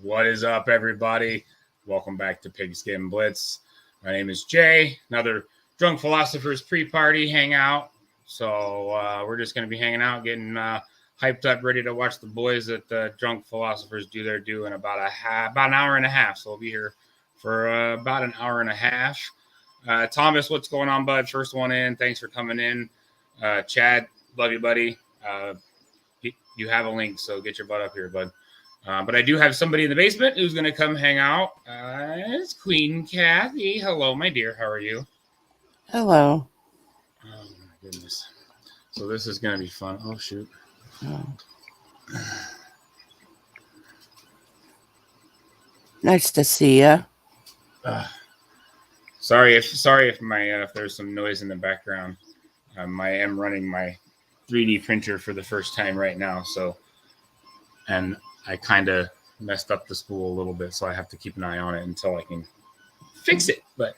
What is up, everybody? Welcome back to Pigskin Blitz. My name is Jay. Another Drunk Philosophers pre-party hangout. So we're just going to be hanging out, getting hyped up, ready to watch the boys at the Drunk Philosophers do their due in about an hour and a half. So we'll be here for about an hour and a half. Thomas, what's going on, bud? First one in. Thanks for coming in. Chad, love you, buddy. You have a link, so get your butt up here, bud. But I do have somebody in the basement who's going to come hang out. It's Queen Kathy. Hello, my dear. How are you? Hello. Oh, my goodness. So this is going to be fun. Oh, shoot. Oh. Nice to see you. Sorry if there's some noise in the background. I am running my 3D printer for the first time right now, and I kind of messed up the spool a little bit, so I have to keep an eye on it until I can fix it. But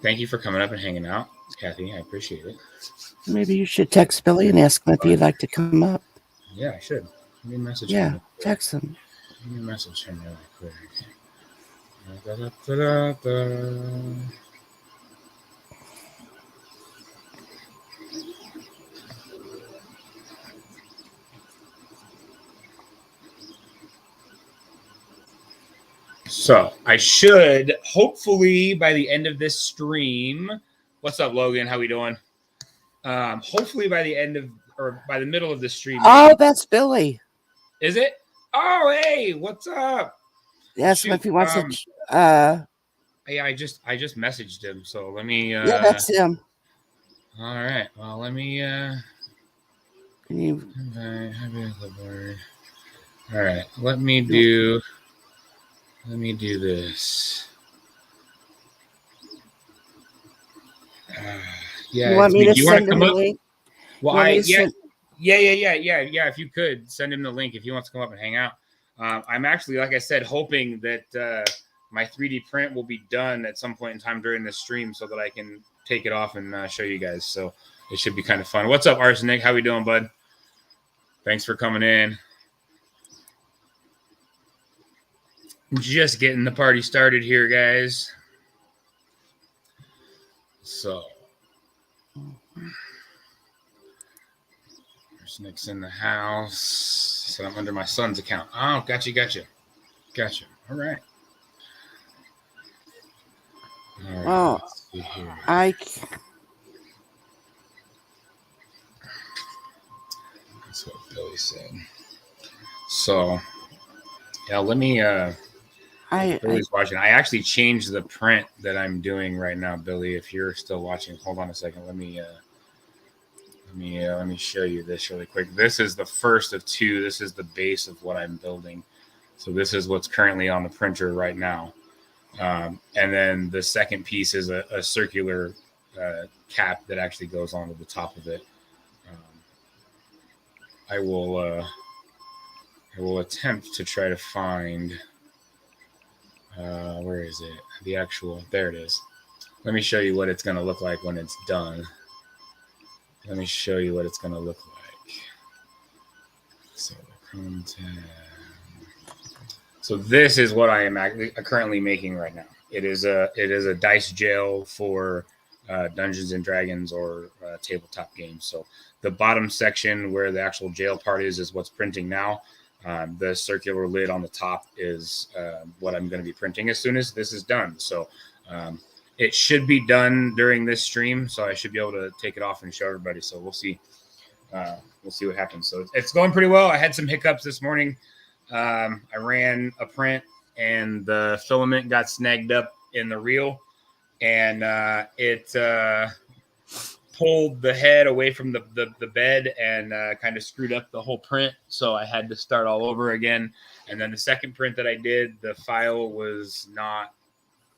thank you for coming up and hanging out, Kathy. I appreciate it. Maybe you should text Billy and ask him if he'd like to come up. Yeah, I should. Give me a message. Yeah, text him. Give me a message from really quick. Da-da-da-da-da. So I should hopefully by the end of this stream. What's up, Logan? How we doing? Hopefully by the end of or by the middle of the stream. Oh, that's Billy. Is it? Oh, hey, what's up? Ask him if he wants to. Yeah, I just messaged him. So let me. Yeah, that's him. All right. Well, let me. Can you? All right. Let me do this. Yeah. You want me to send him the up? link? Well, yeah. If you could send him the link if he wants to come up and hang out. I'm actually, like I said, hoping that my 3D print will be done at some point in time during this stream so that I can take it off and show you guys. So it should be kind of fun. What's up, Arsenic? How we doing, bud? Thanks for coming in. Just getting the party started here, guys. So, Arsenic's in the house. So I'm under my son's account. Oh, gotcha. All right. Oh, let's see here. That's what Billy said. So, yeah, let me. Billy's watching. I actually changed the print that I'm doing right now, Billy. If you're still watching, hold on a second. Let me show you this really quick. This is the first of two. This is the base of what I'm building. So this is what's currently on the printer right now. And then the second piece is a circular cap that actually goes onto the top of it. I will attempt to try to find. Where is it? The actual, there it is. Let me show you what it's going to look like when it's done. Let me show you what it's going to look like. So this is what I am currently making right now. It is a dice jail for Dungeons and Dragons or tabletop games. So the bottom section where the actual jail part is what's printing now. The circular lid on the top is what I'm going to be printing as soon as this is done. So it should be done during this stream. So I should be able to take it off and show everybody. So we'll see. We'll see what happens. So it's going pretty well. I had some hiccups this morning. I ran a print and the filament got snagged up in the reel, and it pulled the head away from the bed and kind of screwed up the whole print. So I had to start all over again. And then the second print that I did, the file was not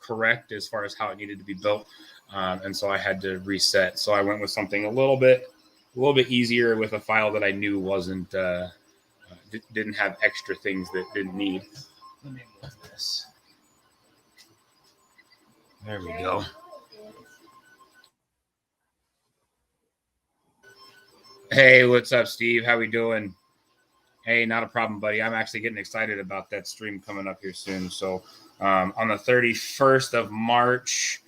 correct as far as how it needed to be built. And so I had to reset. So I went with something a little bit easier with a file that I knew wasn't, didn't have extra things that didn't need. Let me move this. There we go. Hey, what's up, Steve? How we doing? Hey, not a problem, buddy. I'm actually getting excited about that stream coming up here soon. So on the 31st of March,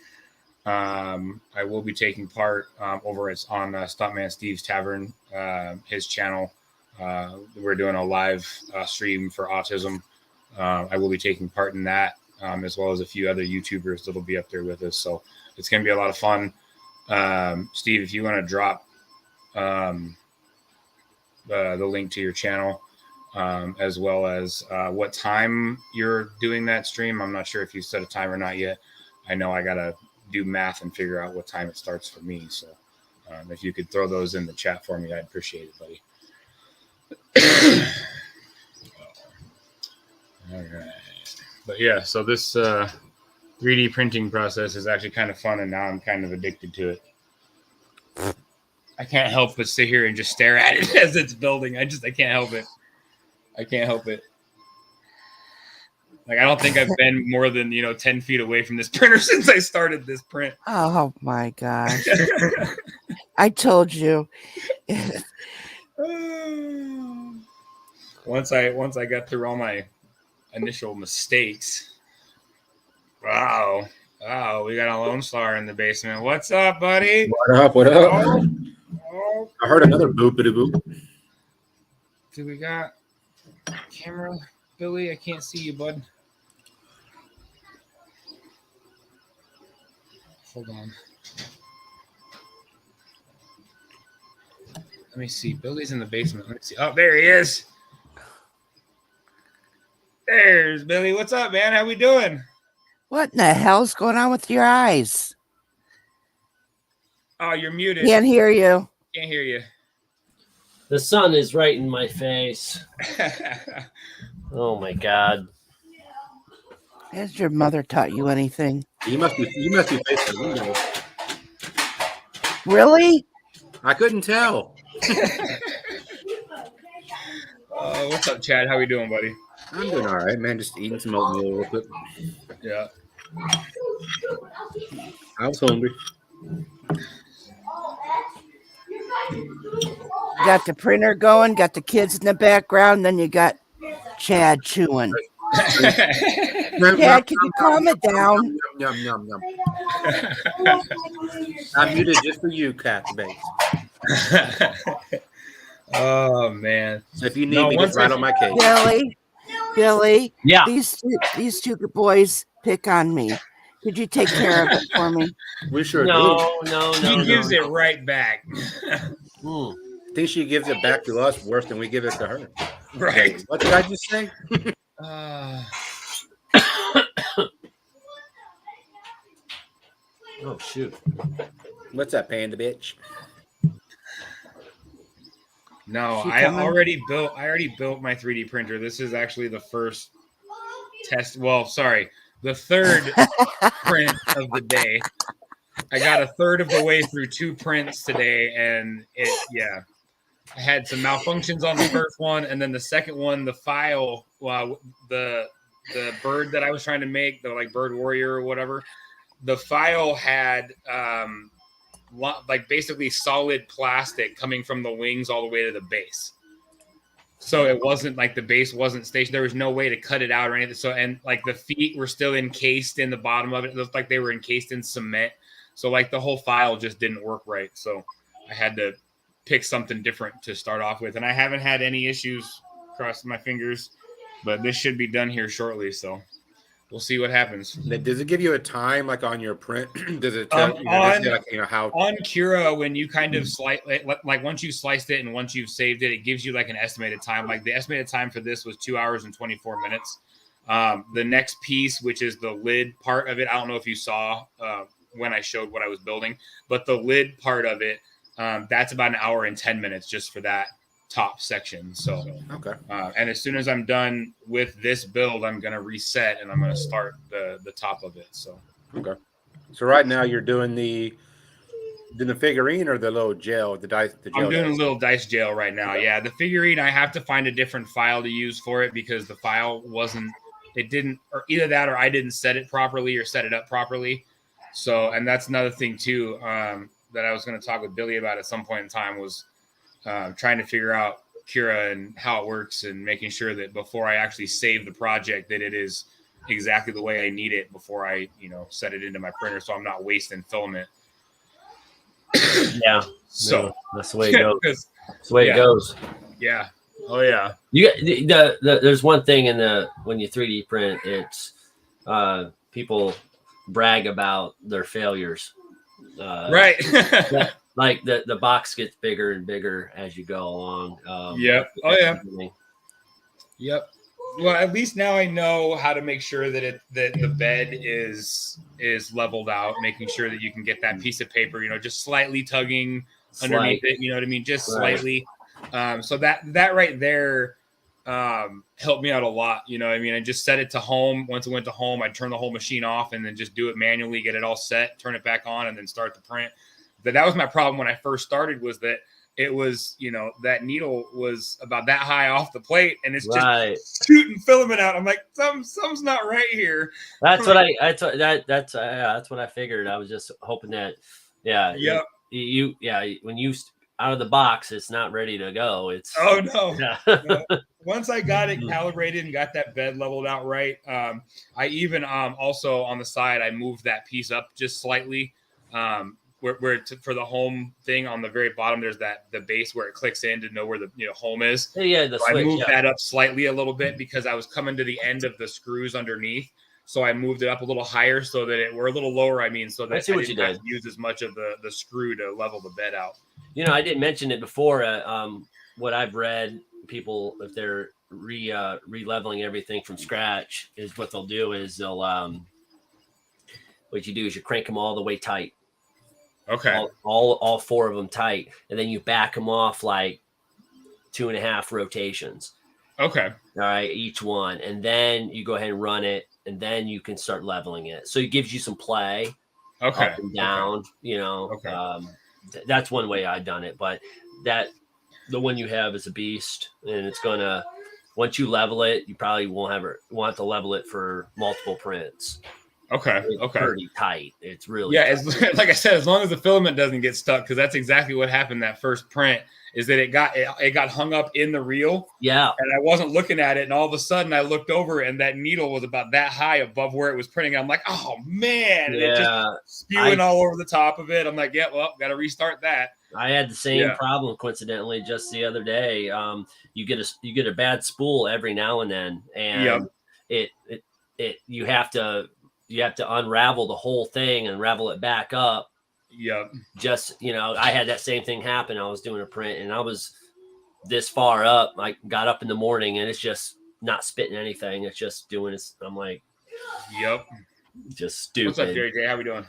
I will be taking part over on Stuntman Steve's Tavern, his channel. We're doing a live stream for autism. I will be taking part in that, as well as a few other YouTubers that'll be up there with us. So it's going to be a lot of fun. Steve, if you want to drop the link to your channel, as well as what time you're doing that stream. I'm not sure if you set a time or not yet. I know I got to do math and figure out what time it starts for me. So if you could throw those in the chat for me, I'd appreciate it, buddy. All right. But yeah, so this 3D printing process is actually kind of fun, and now I'm kind of addicted to it. I can't help but sit here and just stare at it as it's building. I can't help it. I can't help it. Like, I don't think I've been more than 10 feet away from this printer since I started this print. Oh my gosh. I told you. Once I got through all my initial mistakes. Wow, we got a Lone Star in the basement. What's up, buddy? What up? Oh. I heard another boopity boop. Do we got camera, Billy? I can't see you, bud. Hold on. Let me see. Billy's in the basement. Let me see. Oh, there he is. There's Billy. What's up, man? How we doing? What in the hell's going on with your eyes? Oh, you're muted. Can't hear you. Can't hear you. The sun is right in my face. Oh my God. Has your mother taught you anything? You must be facing the window. Really? I couldn't tell. What's up, Chad? How we doing, buddy? I'm doing all right, man. Just eating some oatmeal real quick. Yeah. I was hungry. Got the printer going, got the kids in the background, then you got Chad chewing. Chad, can you calm it down? Yum. I'm muted just for you, Cat Bates. Oh man! So if you need me, just right on my case. Billy. Yeah. These two boys pick on me. Could you take care of it for me? We sure No. He gives it right back. do. I think she gives it back to us worse than we give it to her. Right. What did I just say? Oh shoot. What's that, panda bitch? No, She I coming? already built my 3D printer. This is actually the first test. Well, sorry, the third print of the day. I got a third of the way through 2 prints today, and I had some malfunctions on the first one, and then the second one, the file, the bird that I was trying to make, the bird warrior or whatever, the file had basically solid plastic coming from the wings all the way to the base. So it wasn't like the base wasn't stationed. There was no way to cut it out or anything. So, and the feet were still encased in the bottom of it. It looked like they were encased in cement. So the whole file just didn't work right. So I had to pick something different to start off with. And I haven't had any issues, crossing my fingers, but this should be done here shortly. So we'll see what happens. Does it give you a time on your print? Does it tell how on Cura, when you kind of once you sliced it and once you've saved it, it gives you an estimated time. The estimated time for this was 2 hours and 24 minutes. The next piece, which is the lid part of it, I don't know if you saw when I showed what I was building, but the lid part of it, that's about 1 hour and 10 minutes just for that top section. So okay. And as soon as I'm done with this build, I'm going to reset and I'm going to start the top of it. So okay. So right now you're doing the figurine or the little gel, the dice. I'm doing a little dice gel right now. Yeah, the figurine, I have to find a different file to use for it because the file or either that or I didn't set it properly or set it up properly. So, and that's another thing too that I was going to talk with Billy about at some point in time was trying to figure out, Cura and how it works, and making sure that before I actually save the project that it is exactly the way I need it before I, set it into my printer, so I'm not wasting filament. Yeah. So No, that's the way it goes. That's the way yeah. it goes. Yeah. Oh yeah. You there's one thing when you 3D print, it's people brag about their failures. Right. Like the box gets bigger and bigger as you go along. Yep. Oh yeah. Yep. Well, at least now I know how to make sure that the bed is leveled out, making sure that you can get that piece of paper, just slightly tugging underneath it. You know what I mean? Just slightly. So that right there helped me out a lot. You know what I mean? I just set it to home. Once it went to home, I'd turn the whole machine off and then just do it manually, get it all set, turn it back on, and then start the print. But that was my problem when I first started, was that it was, that needle was about that high off the plate, and it's just shooting filament out. I'm like, something's not right here. That's what that's what I figured. I was just hoping that, Yep. When you out of the box, it's not ready to go. It's no. Once I got it calibrated and got that bed leveled out right, I even also on the side I moved that piece up just slightly. For the home thing on the very bottom, there's the base where it clicks in to know where the home is. Yeah, so I moved that up slightly a little bit because I was coming to the end of the screws underneath. So I moved it up a little higher so that we're a little lower. So that I didn't have to use as much of the screw to level the bed out. I didn't mention it before. What I've read, people, if they're re-leveling everything from scratch, is what they'll do is what you do is you crank them all the way tight. Okay. All four of them tight, and then you back them off like 2.5 rotations. Okay. All right, each one, and then you go ahead and run it, and then you can start leveling it. So it gives you some play. Okay. Up and down. Okay. That's one way I've done it, but the one you have is a beast, and it's gonna, once you level it, you probably won't want to level it for multiple prints. Okay. It's pretty tight. It's really tight. Like I said, as long as the filament doesn't get stuck, because that's exactly what happened that first print. Is that it got hung up in the reel? Yeah. And I wasn't looking at it, and all of a sudden I looked over, and that needle was about that high above where it was printing. I'm like, oh man! And it just spewing all over the top of it. I'm like, yeah, well, got to restart that. I had the same problem, coincidentally, just the other day. You get a bad spool every now and then, and you have to unravel the whole thing and ravel it back up. Yep. Just, I had that same thing happen. I was doing a print and I was this far up. I got up in the morning and it's just not spitting anything. It's just doing it. I'm like, yep. Just stupid. What's up, Jerry J? How we doing?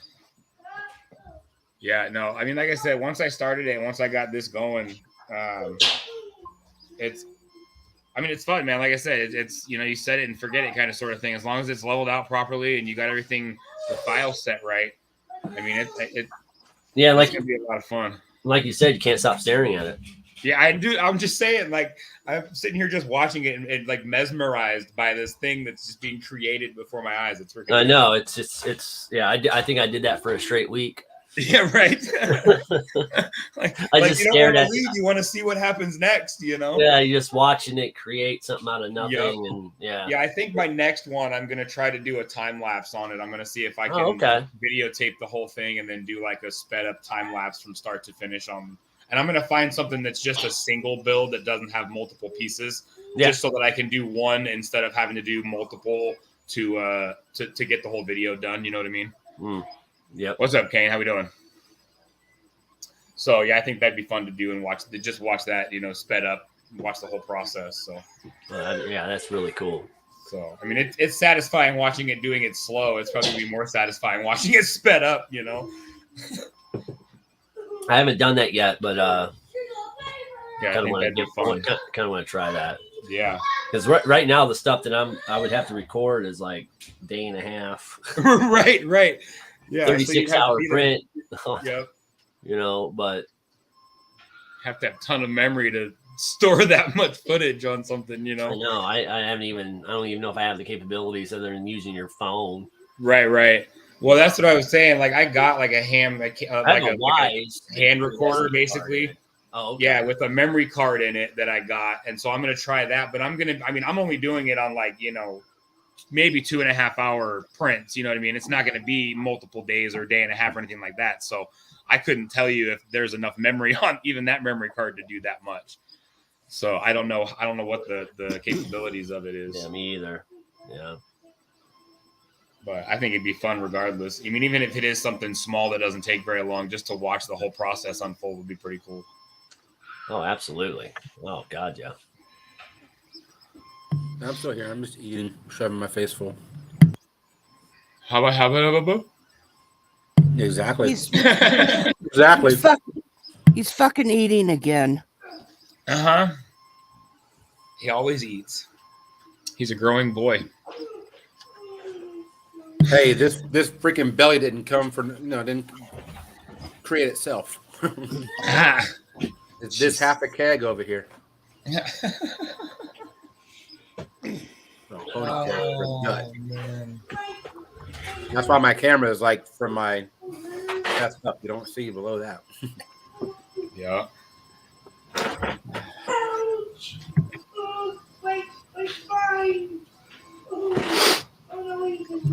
Yeah, no, like I said, once I started it, once I got this going, it's fun, man. Like I said, it's you set it and forget it kind of sort of thing. As long as it's leveled out properly and you got everything, the file set right. It's gonna be a lot of fun. Like you said, you can't stop staring at it. Yeah, I do. I'm just saying, like, I'm sitting here just watching it and like mesmerized by this thing that's just being created before my eyes. It's freaking. I know. It's I think I did that for a straight week. Yeah, right. I just stared at it. You want to see what happens next, Yeah, you're just watching it create something out of nothing, and Yeah, I think my next one, I'm gonna try to do a time lapse on it. I'm gonna see if I can videotape the whole thing and then do like a sped up time lapse from start to finish on. And I'm gonna find something that's just a single build that doesn't have multiple pieces, just so that I can do one instead of having to do multiple to get the whole video done. You know what I mean? Yep. What's up, Kane? How we doing? So yeah, I think that'd be fun to do and watch that, sped up, watch the whole process. So that's really cool. So it's satisfying watching it doing it slow. It's probably be more satisfying watching it sped up. I haven't done that yet, but I think that'd be fun. Kind of want to try that. Yeah, because right now the stuff that I would have to record is like a day and a half. right. Yeah, 36-hour print. Yep. But have to have a ton of memory to store that much footage on something. I know. I don't even know if I have the capabilities other than using your phone. Right. Well, that's what I was saying. Like I got like a hand recorder basically. Oh, okay. Yeah, with a memory card in it that I got. And so I'm going to try that. But I'm only doing it on like, maybe 2.5 hour prints. You know what I mean? It's not going to be multiple days or a day and a half or anything like that. So I couldn't tell you if there's enough memory on even that memory card to do that much. So I don't know. I don't know what the capabilities of it is. Yeah, me either. Yeah. But I think it'd be fun regardless. I mean, even if it is something small that doesn't take very long, just to watch the whole process unfold would be pretty cool. Oh, absolutely. Oh, God, yeah. I'm still here. I'm just eating, shoving my face full. How about? Exactly. Exactly. He's fucking eating again. Uh-huh. He always eats. He's a growing boy. Hey, this freaking belly didn't create itself. It's this half a keg over here. Man. That's why my camera is like from my chest up. You don't see below that. Yeah.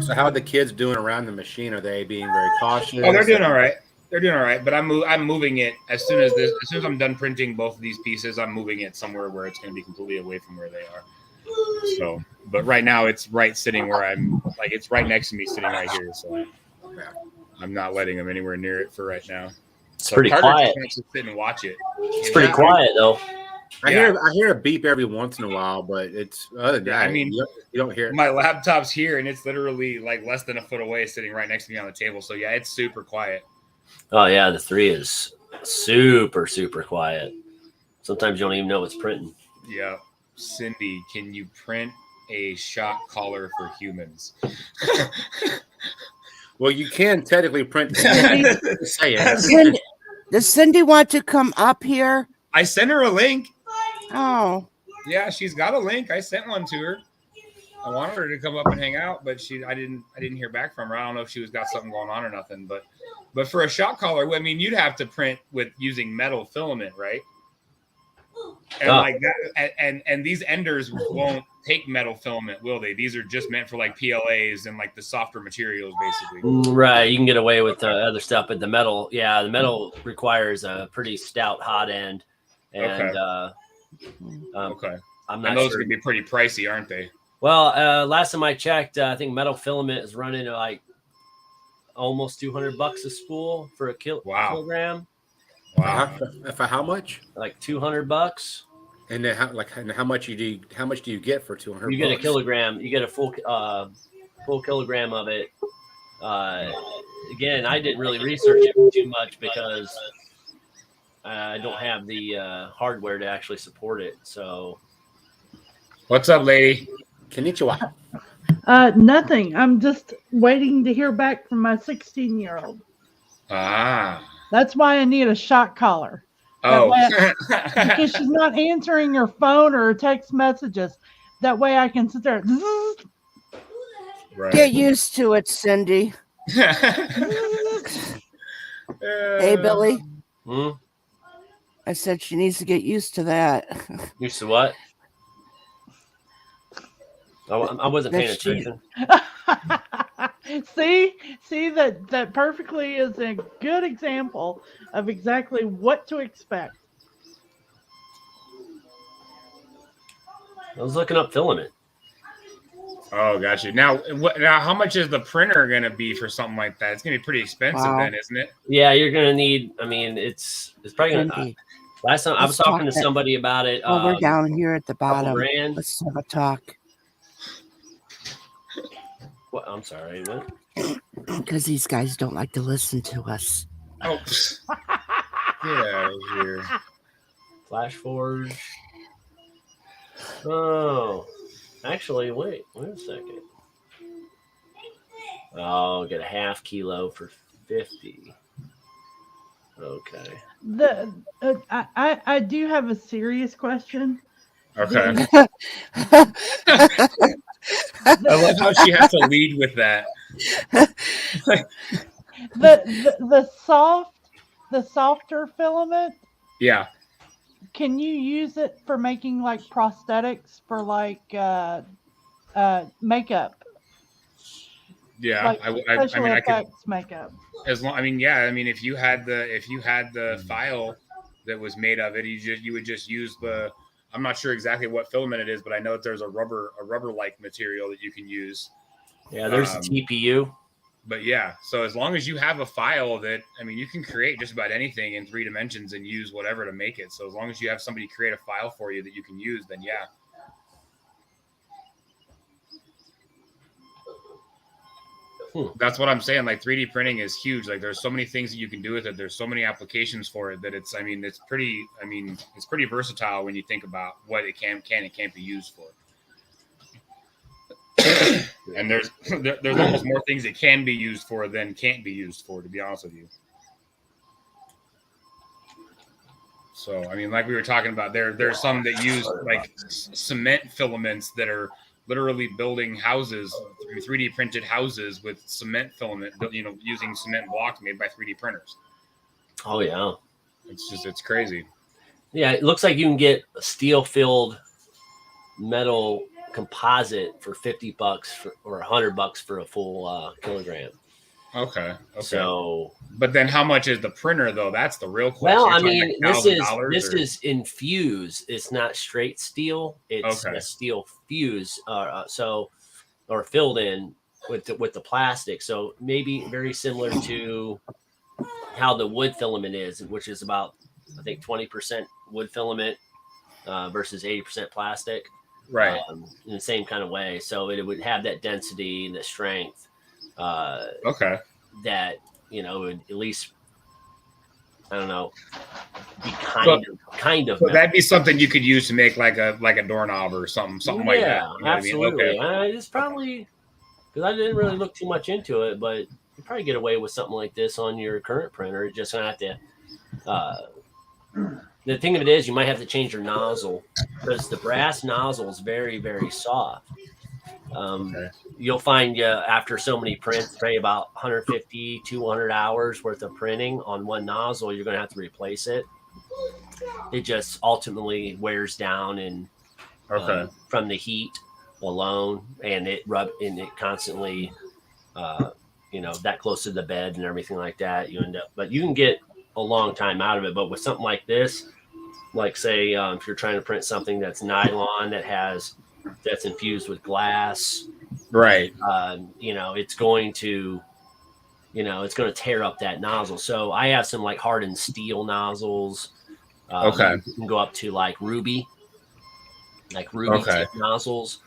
So how are the kids doing around the machine? Are they being very cautious? Oh, they're doing all right. They're doing all right. But I'm moving it as soon as I'm done printing both of these pieces. I'm moving it somewhere where it's going to be completely away from where they are. So, but right now it's sitting where I'm like, it's right next to me, sitting right here. So I'm not letting them anywhere near it for right now. It's pretty quiet. Just to sit and watch it. It's pretty quiet though. I hear a beep every once in a while, but it's other than that, you don't hear it. My laptop's here, and it's literally like less than a foot away, sitting right next to me on the table. So yeah, it's super quiet. Oh yeah, the 3 is super, super quiet. Sometimes you don't even know what's printing. Yeah. Cindy, can you print a shock collar for humans? Well, you can technically print. Say it. Does Cindy want to come up here? I sent her a link. Oh. Yeah, she's got a link. I sent one to her. I wanted her to come up and hang out, but I didn't hear back from her. I don't know if she was got something going on or nothing. But for a shock collar, I mean, you'd have to print with using metal filament, right? And like that, and these enders won't take metal filament, will they? These are just meant for like PLAs and like the softer materials, basically. Right. You can get away with other stuff, but the metal requires a pretty stout hot end. And okay. I'm not and those sure. are gonna be pretty pricey, aren't they? Well, last time I checked, I think metal filament is running like almost $200 a spool for a kilogram. Wow. For how much? Like $200. And then how much do you get for $200? You get a kilogram. You get a full kilogram of it. Again, I didn't really research it too much because I don't have the hardware to actually support it. So, what's up, lady? Konnichiwa. Nothing. I'm just waiting to hear back from my 16-year-old. Ah. That's why I need a shock collar. Oh. Because she's not answering her phone or her text messages. That way I can sit there. Right. Get used to it, Cindy. Hey, Billy. Hmm? I said she needs to get used to that. Used to what? I wasn't paying attention. See that perfectly is a good example of exactly what to expect. I was looking up filament. Oh, gotcha. Now, how much is the printer going to be for something like that? It's going to be pretty expensive then, isn't it? Yeah, you're going to need. I mean, it's probably going to. Last time I was talking to somebody about it. Oh, we're down here at the bottom. $2,000. Let's have a talk. What? I'm sorry. What? Because these guys don't like to listen to us. Oh, get out of here. Flash Forge. Oh, actually, wait a second. I'll get a half kilo for 50. Okay. I do have a serious question. Okay. I love how she has to lead with that. The softer filament. Yeah. can you use it for making like prosthetics for like makeup, Yeah, like I special mean, I could, effects makeup? as long. I mean, yeah, I mean, if you had the file that was made of it, you would just use the. I'm not sure exactly what filament it is, but I know that there's a rubber like material that you can use. Yeah, there's a TPU. But yeah, so as long as you have a file of it, I mean, you can create just about anything in 3 dimensions and use whatever to make it. So as long as you have somebody create a file for you that you can use, then yeah. That's what I'm saying. Like 3D printing is huge. Like there's so many things that you can do with it. There's so many applications for it that it's pretty versatile when you think about what it can and can't be used for. And there's almost more things it can be used for than can't be used for, to be honest with you. So, I mean, like we were talking about, there's some that use like cement filaments that are literally building houses, 3D printed houses with cement filament, using cement blocks made by 3D printers. Oh yeah. It's crazy. Yeah, it looks like you can get a steel-filled metal composite for $50 or $100 for a full kilogram. Okay. So, but then how much is the printer though? That's the real question. Well, I mean, like this is infused. It's not straight steel. It's a steel fuse. Or filled in with the plastic. So maybe very similar to how the wood filament is, which is about, I think, 20% wood filament versus 80% plastic. Right. In the same kind of way. So it would have that density and the strength. That, would at least, I don't know, be kind of. So that'd be something you could use to make like a doorknob or something like that. Yeah, absolutely. I mean? It's probably, because I didn't really look too much into it, but you probably get away with something like this on your current printer. You're just gonna have to. The thing of it is, you might have to change your nozzle because the brass nozzle is very, very soft. You'll find after so many prints, probably about 150, 200 hours worth of printing on one nozzle, you're going to have to replace it. It just ultimately wears down and from the heat alone, and it constantly, that close to the bed and everything like that. But you can get a long time out of it. But with something like this, like say if you're trying to print something that's nylon that's infused with glass, right? It's going to tear up that nozzle. So I have some like hardened steel nozzles. You can go up to like ruby tip nozzles.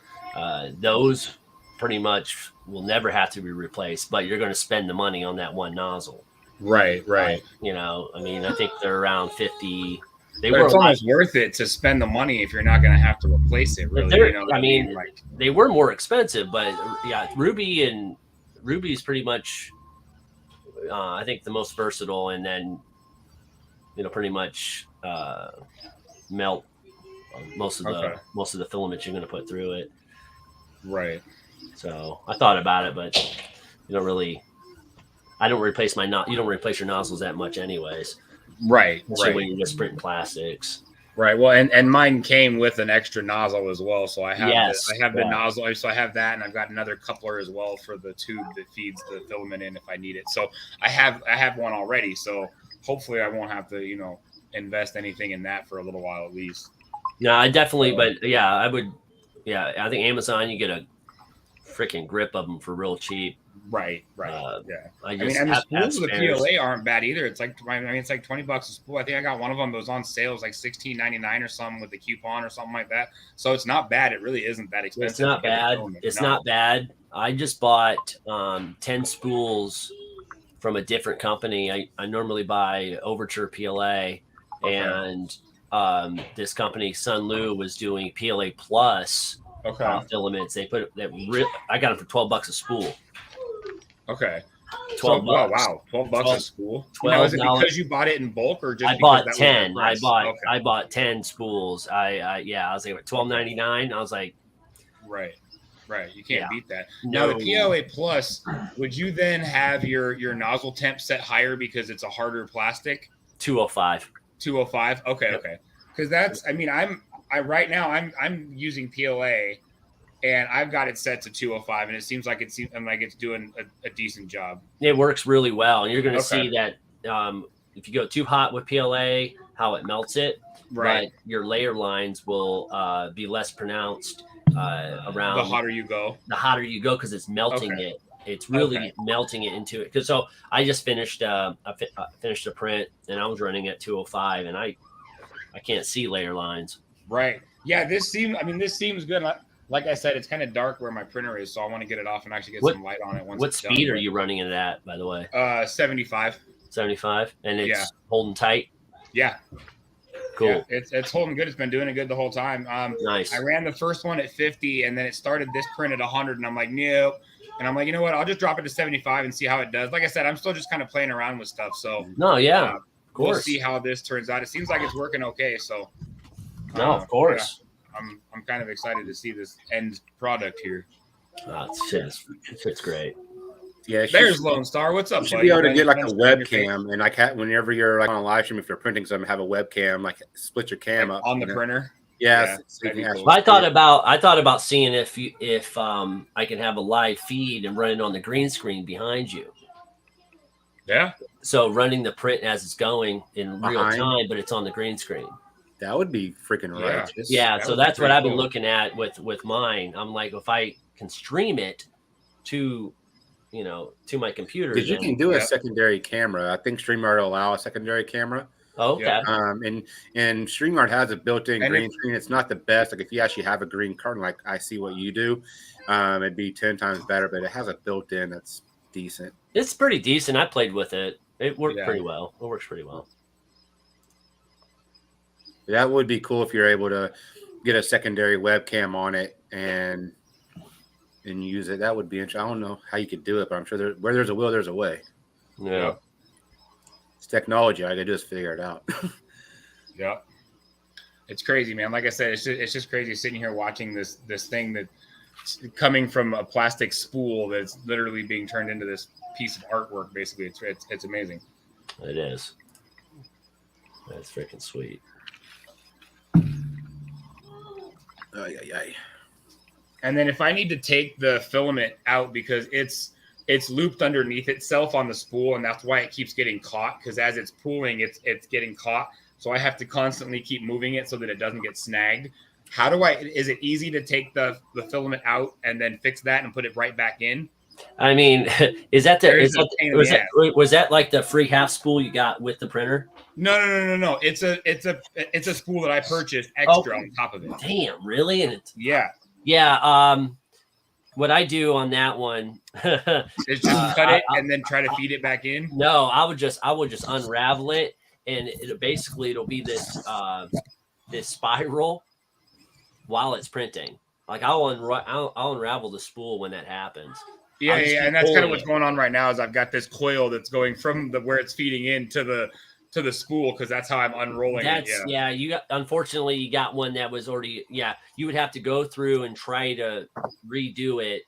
Those pretty much will never have to be replaced, but you're going to spend the money on that one nozzle. Right. I mean, I think they're around 50. It's almost worth it to spend the money if you're not going to have to replace it. Really, they were more expensive, but yeah, Ruby's pretty much, I think, the most versatile, and then pretty much melt most of the filaments you're going to put through it. Right. So I thought about it, but you don't really. I don't replace you don't replace your nozzles that much, anyways. Right. When you're just printing plastics. Right. Well, and mine came with an extra nozzle as well. So I have the nozzle. So I have that, and I've got another coupler as well for the tube that feeds the filament in if I need it. So I have one already. So hopefully I won't have to, invest anything in that for a little while at least. No, I definitely, but yeah, I would. Yeah, I think Amazon, you get a freaking grip of them for real cheap. Right. And the spools of the PLA aren't bad either. It's like it's like $20 a spool. I think I got one of them that was on sale. It was like $16.99 or something with the coupon or something like that. So it's not bad. It really isn't that expensive. It's not bad. Not bad. I just bought 10 spools from a different company. I normally buy Overture PLA, and this company Sunlu was doing PLA Plus filaments. They put that. I got them for $12 a spool. Okay. $12. Wow. $12 a spool. Now, is it because you bought it in bulk or just? I bought 10. I bought 10 spools. I was like $12.99. I was like, right. You can't beat that. No. Now the PLA Plus, would you then have your nozzle temp set higher because it's a harder plastic? 205. 205. Okay. because that's. I mean, right now I'm using PLA, and I've got it set to 205, and it seems like it's doing a decent job. It works really well, and you're going to Okay. see that if you go too hot with PLA, how it melts it. Right. But your layer lines will be less pronounced around. The hotter you go. The hotter you go, because it's melting Okay. it. It's really melting it into it. Because so I just finished finished a print, and I was running at 205, and I can't see layer lines. Right. Yeah. This seems good. Like I said, it's kind of dark where my printer is, so I want to get it off and actually get some light on it. What speed are you running it at, by the way? 75. 75, and it's holding tight. Yeah. Cool. Yeah, it's holding good. It's been doing it good the whole time. Nice. I ran the first one at 50, and then it started this print at 100, and I'm like, nope. And I'm like, you know what? I'll just drop it to 75 and see how it does. Like I said, I'm still just kind of playing around with stuff. So no, yeah, of course. We'll see how this turns out. It seems like it's working okay. So no, of course. Yeah, I'm kind of excited to see this end product here. It's great. Yeah, there's Lone Star. What's up, you should buddy? be able to get like a webcam, and like whenever you're like on a live stream, if you're printing something, have a webcam, like split your cam up on the printer. Yeah, so you can cool. I thought about seeing if I can have a live feed and run it on the green screen behind you. Yeah. So running the print as it's going in real time, but it's on the green screen. That would be freaking righteous. Yeah, so that's what I've been looking at with mine. I'm like, if I can stream it to my computer, because you can do a secondary camera. I think StreamYard will allow a secondary camera. Oh, okay. And StreamYard has a built-in green screen. It's not the best. Like if you actually have a green curtain, like I see what you do, it'd be 10 times better. But it has a built-in that's decent. It's pretty decent. I played with it. It worked pretty well. It works pretty well. That would be cool if you're able to get a secondary webcam on it and use it. That would be interesting. I don't know how you could do it, but I'm sure where there's a will, there's a way. Yeah. It's technology. I could just figure it out. Yeah. It's crazy, man. Like I said, it's just crazy sitting here watching this thing that's coming from a plastic spool that's literally being turned into this piece of artwork. Basically, it's amazing. It is. That's freaking sweet. And then if I need to take the filament out because it's looped underneath itself on the spool, and that's why it keeps getting caught, because as it's pooling, it's getting caught. So I have to constantly keep moving it so that it doesn't get snagged. Is it easy to take the filament out and then fix that and put it right back in? I mean, was that like the free half spool you got with the printer? No. It's a spool that I purchased extra on top of it. Damn, really? And yeah. What I do on that one is just cut it and then try to feed it back in. No, I would just unravel it, and it'll be this this spiral while it's printing. Like I'll unravel the spool when that happens. Yeah, and that's kind of what's going on right now. Is I've got this coil that's going from where it's feeding in to the spool, because that's how I'm unrolling it. Yeah. Unfortunately you got one that was already. Yeah, you would have to go through and try to redo it.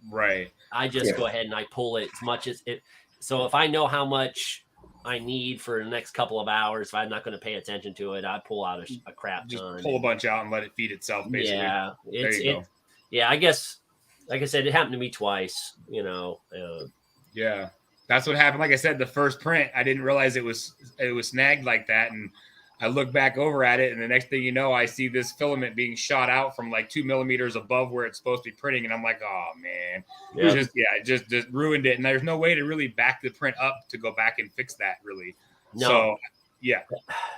Right. I just go ahead and I pull it as much as it. So if I know how much I need for the next couple of hours, if I'm not going to pay attention to it, I pull out a crap ton. Just pull a bunch out and let it feed itself. Basically. Yeah. There you go. Yeah, I guess. Like I said, it happened to me twice. Yeah, that's what happened. Like I said, the first print, I didn't realize it was snagged like that, and I look back over at it, and the next thing you know, I see this filament being shot out from like 2 millimeters above where it's supposed to be printing, and I'm like, oh man, it just ruined it, and there's no way to really back the print up to go back and fix that, really. No. So, yeah,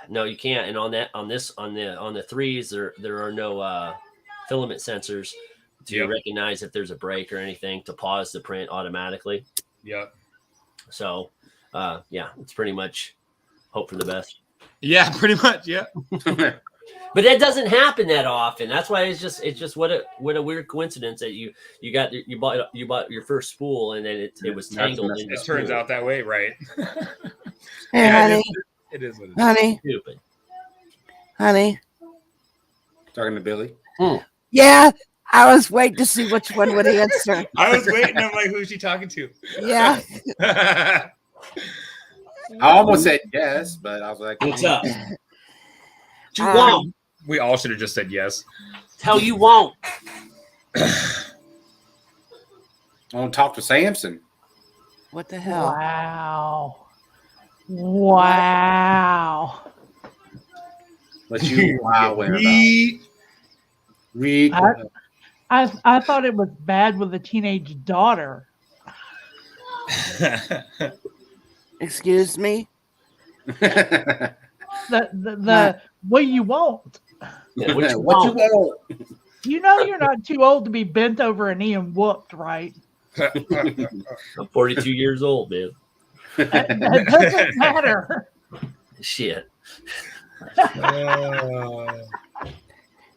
no, you can't. And on the threes, there are no filament sensors to recognize if there's a break or anything to pause the print automatically. Yep. So, it's pretty much hope for the best. Yeah, pretty much. Yeah. But that doesn't happen that often. That's why it's just what a weird coincidence that you bought your first spool and then it was tangled. It turns out that way, right? Hey, honey. It is what it is. Honey. Stupid. Honey. Talking to Billy. Yeah. I was waiting to see which one would answer. I was waiting. I'm like, who's she talking to? Yeah. I almost said yes, but I was like, what's up? You won't. We all should have just said yes. Tell you won't. I want to talk to Samson. What the hell? Wow. Let you wow in about. Read. I thought it was bad with a teenage daughter. Excuse me? The what you want. Yeah, What you won't. want? You know you're not too old to be bent over a knee and whooped, right? I'm 42 years old, man. That doesn't matter. Shit.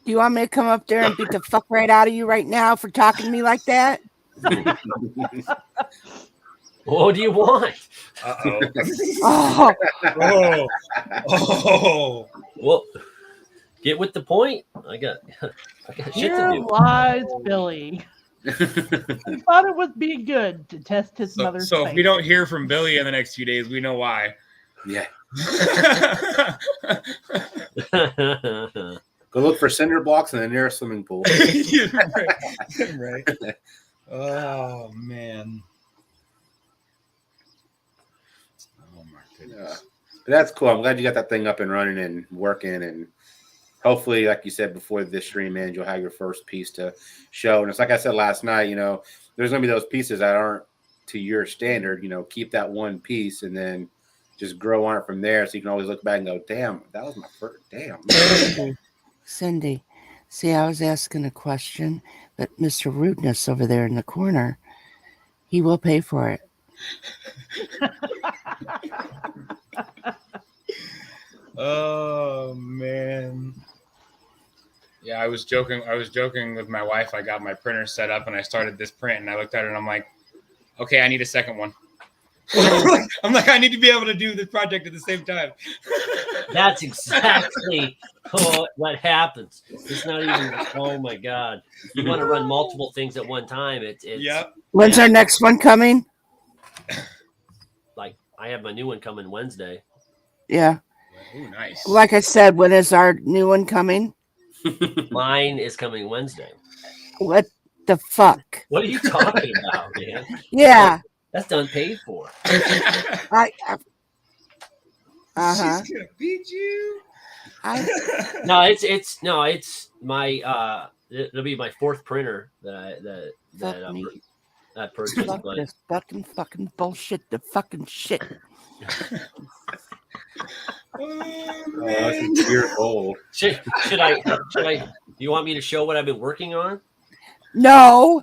Do you want me to come up there and beat the fuck right out of you right now for talking to me like that? What do you want? Oh, Oh. Well, get with the point. I got shit to Here do. lies Billy. He thought it would be good to test his mother's So if faith. we don't hear from Billy in the next few days, we know why. Yeah. Go look for cinder blocks in the nearest swimming pool. Right. Oh man. Oh my goodness. Yeah. But that's cool. I'm glad you got that thing up and running and working, and hopefully, like you said before this stream ends, you'll have your first piece to show. And it's like I said last night, there's gonna be those pieces that aren't to your standard. Keep that one piece and then just grow on it from there. So you can always look back and go, "Damn, that was my first." Damn. Cindy. See, I was asking a question, but Mr. Rudeness over there in the corner, he will pay for it. Oh man. Yeah, I was joking with my wife. I got my printer set up and I started this print and I looked at it and I'm like, okay, I need a second one. I'm like, I need to be able to do this project at the same time. That's exactly what happens. It's not even. Oh my god! You want to run multiple things at one time. It's Yep. When's our next one coming? like I have my new one coming Wednesday. Yeah. Ooh, nice. Like I said, when is our new one coming? Mine is coming Wednesday. What the fuck? What are you talking about, man? Yeah. That's done paid for. Uh-huh. She's gonna beat you. No, it's my it'll be my fourth printer that Fuck me. I purchased. Fuck But this fucking bullshit. The fucking shit. Oh, that's 2 years old. should I? Do you want me to show what I've been working on? No.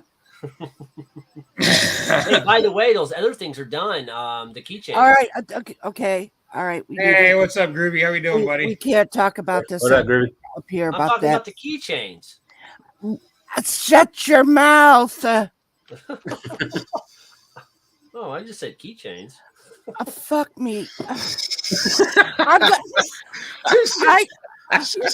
Hey, by the way, those other things are done. The keychain. All right. Okay. All right. Hey, what's up, Groovy? How we doing, we buddy? can't talk about this What up, Groovy? up here I'm about talking that. about the keychains. Shut your mouth. Oh, I just said keychains. Fuck me. I'm go- I fuck.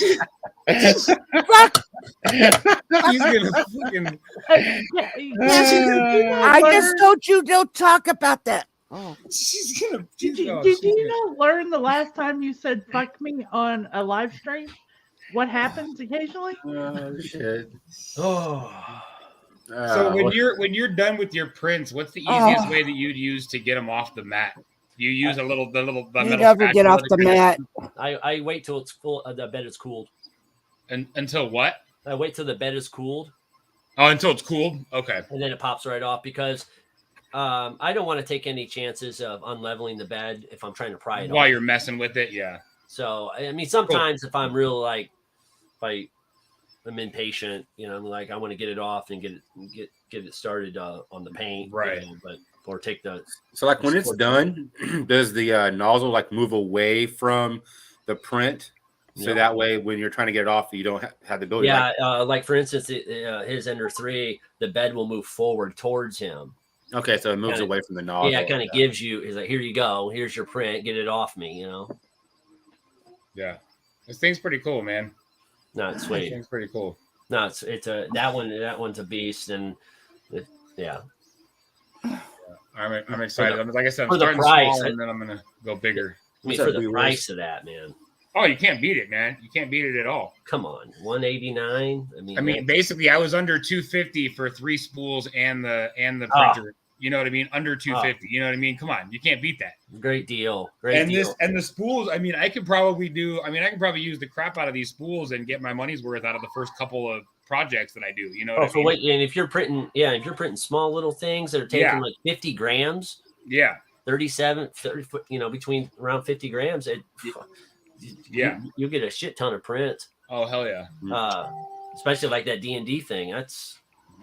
He's gonna fucking. I just told you don't talk about that. Oh, She's gonna. Did you not learn the last time you said "fuck me" on a live stream? What happens occasionally? Oh shit. Oh, So when you're done with your prints, what's the easiest way that you'd use to get them off the mat? You use the you metal never get spatula off to the kind of- mat. I wait till it's full. The bed is cooled. Until what? I wait till the bed is cooled, Oh, until it's cooled. Okay. and then it pops right off because I don't want to take any chances of unleveling the bed if I'm trying to pry it While off. you're messing with it, yeah. So I mean, sometimes if I'm real like, if I'm impatient, I'm like I want to get it off and get it started on the paint, Right. Or take the. So like when it's done, does the nozzle like move away from the print? So Yeah. that way, when you're trying to get it off, you don't have the ability. Yeah, like for instance, his Ender 3, the bed will move forward towards him. Okay, so it moves Kinda- away from the nozzle. Yeah, it kind of like gives you. He's like, here you go. Here's your print. Get it off me. Yeah. This thing's pretty cool, man. No, it's This sweet. thing's pretty cool. No, it's that one's a beast, and yeah. I'm excited. Like I said, I'm for the starting price, small and then I'm gonna go bigger. I mean, What's for up, the B-Rose? price of that, man. Oh, you can't beat it, man. You can't beat it at all. Come on, 189. I mean, basically, I was under 250 for 3 spools and the printer. You know what I mean? Under 250. You know what I mean? Come on, you can't beat that. Great deal. And the spools. I mean, I could probably use the crap out of these spools and get my money's worth out of the first couple of projects that I do. You know? And if you're printing small little things that are taking like 50 grams. Yeah. 30 foot, between around 50 grams. You'll get a shit ton of prints. Oh, hell yeah. Especially like that D&D thing. That's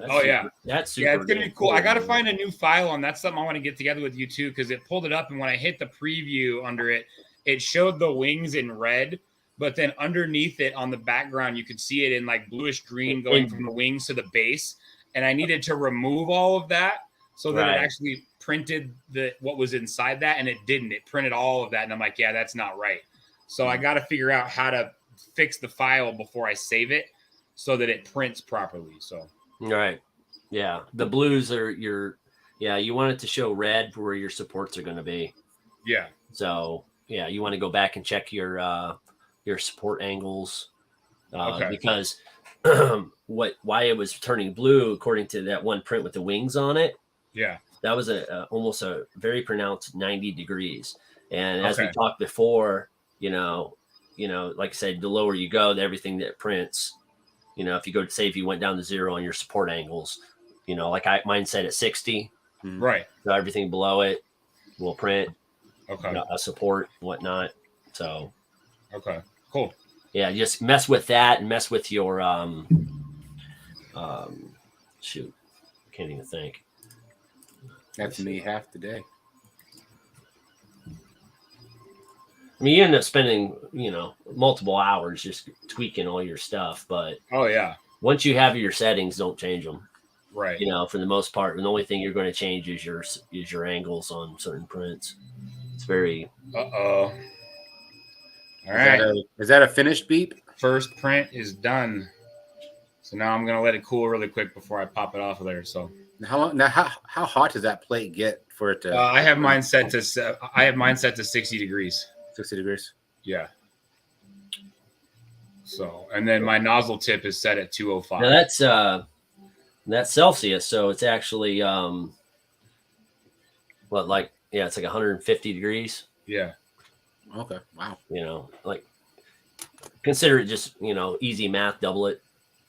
super, that's super. Yeah, it's gonna be cool. I gotta find a new file, and that's something I want to get together with you too, because it pulled it up, and when I hit the preview under it, it showed the wings in red, but then underneath it on the background, you could see it in like bluish green going from the wings to the base, and I needed to remove all of that so that it actually printed what was inside that, and it didn't. It printed all of that, and I'm like, yeah, that's not right. So I got to figure out how to fix the file before I save it so that it prints properly. So. Right. Yeah. The blues are you want it to show red where your supports are going to be. Yeah. So, you want to go back and check your support angles because why it was turning blue, according to that one print with the wings on it. Yeah. That was almost a very pronounced 90 degrees. And as we talked before, like I said, the lower you go, everything that prints, if you go to say if you went down to 0 on your support angles, like mine set at 60, right? So everything below it will print, a support, whatnot. So, cool. Yeah, just mess with that and mess with your shoot, can't even think. That's me half the day. I mean, you end up spending, multiple hours just tweaking all your stuff, but once you have your settings, don't change them. Right. For the most part, the only thing you're going to change is your angles on certain prints. It's very. All right. Is that a finished beep? First print is done. So now I'm gonna let it cool really quick before I pop it off of there. So how hot does that plate get for it to? I have mine set to 60 degrees. 60 degrees. Yeah. So, and then my nozzle tip is set at 205. Now that's Celsius, so it's actually it's like 150 degrees. Yeah. Okay. Wow. Consider it just easy math, double it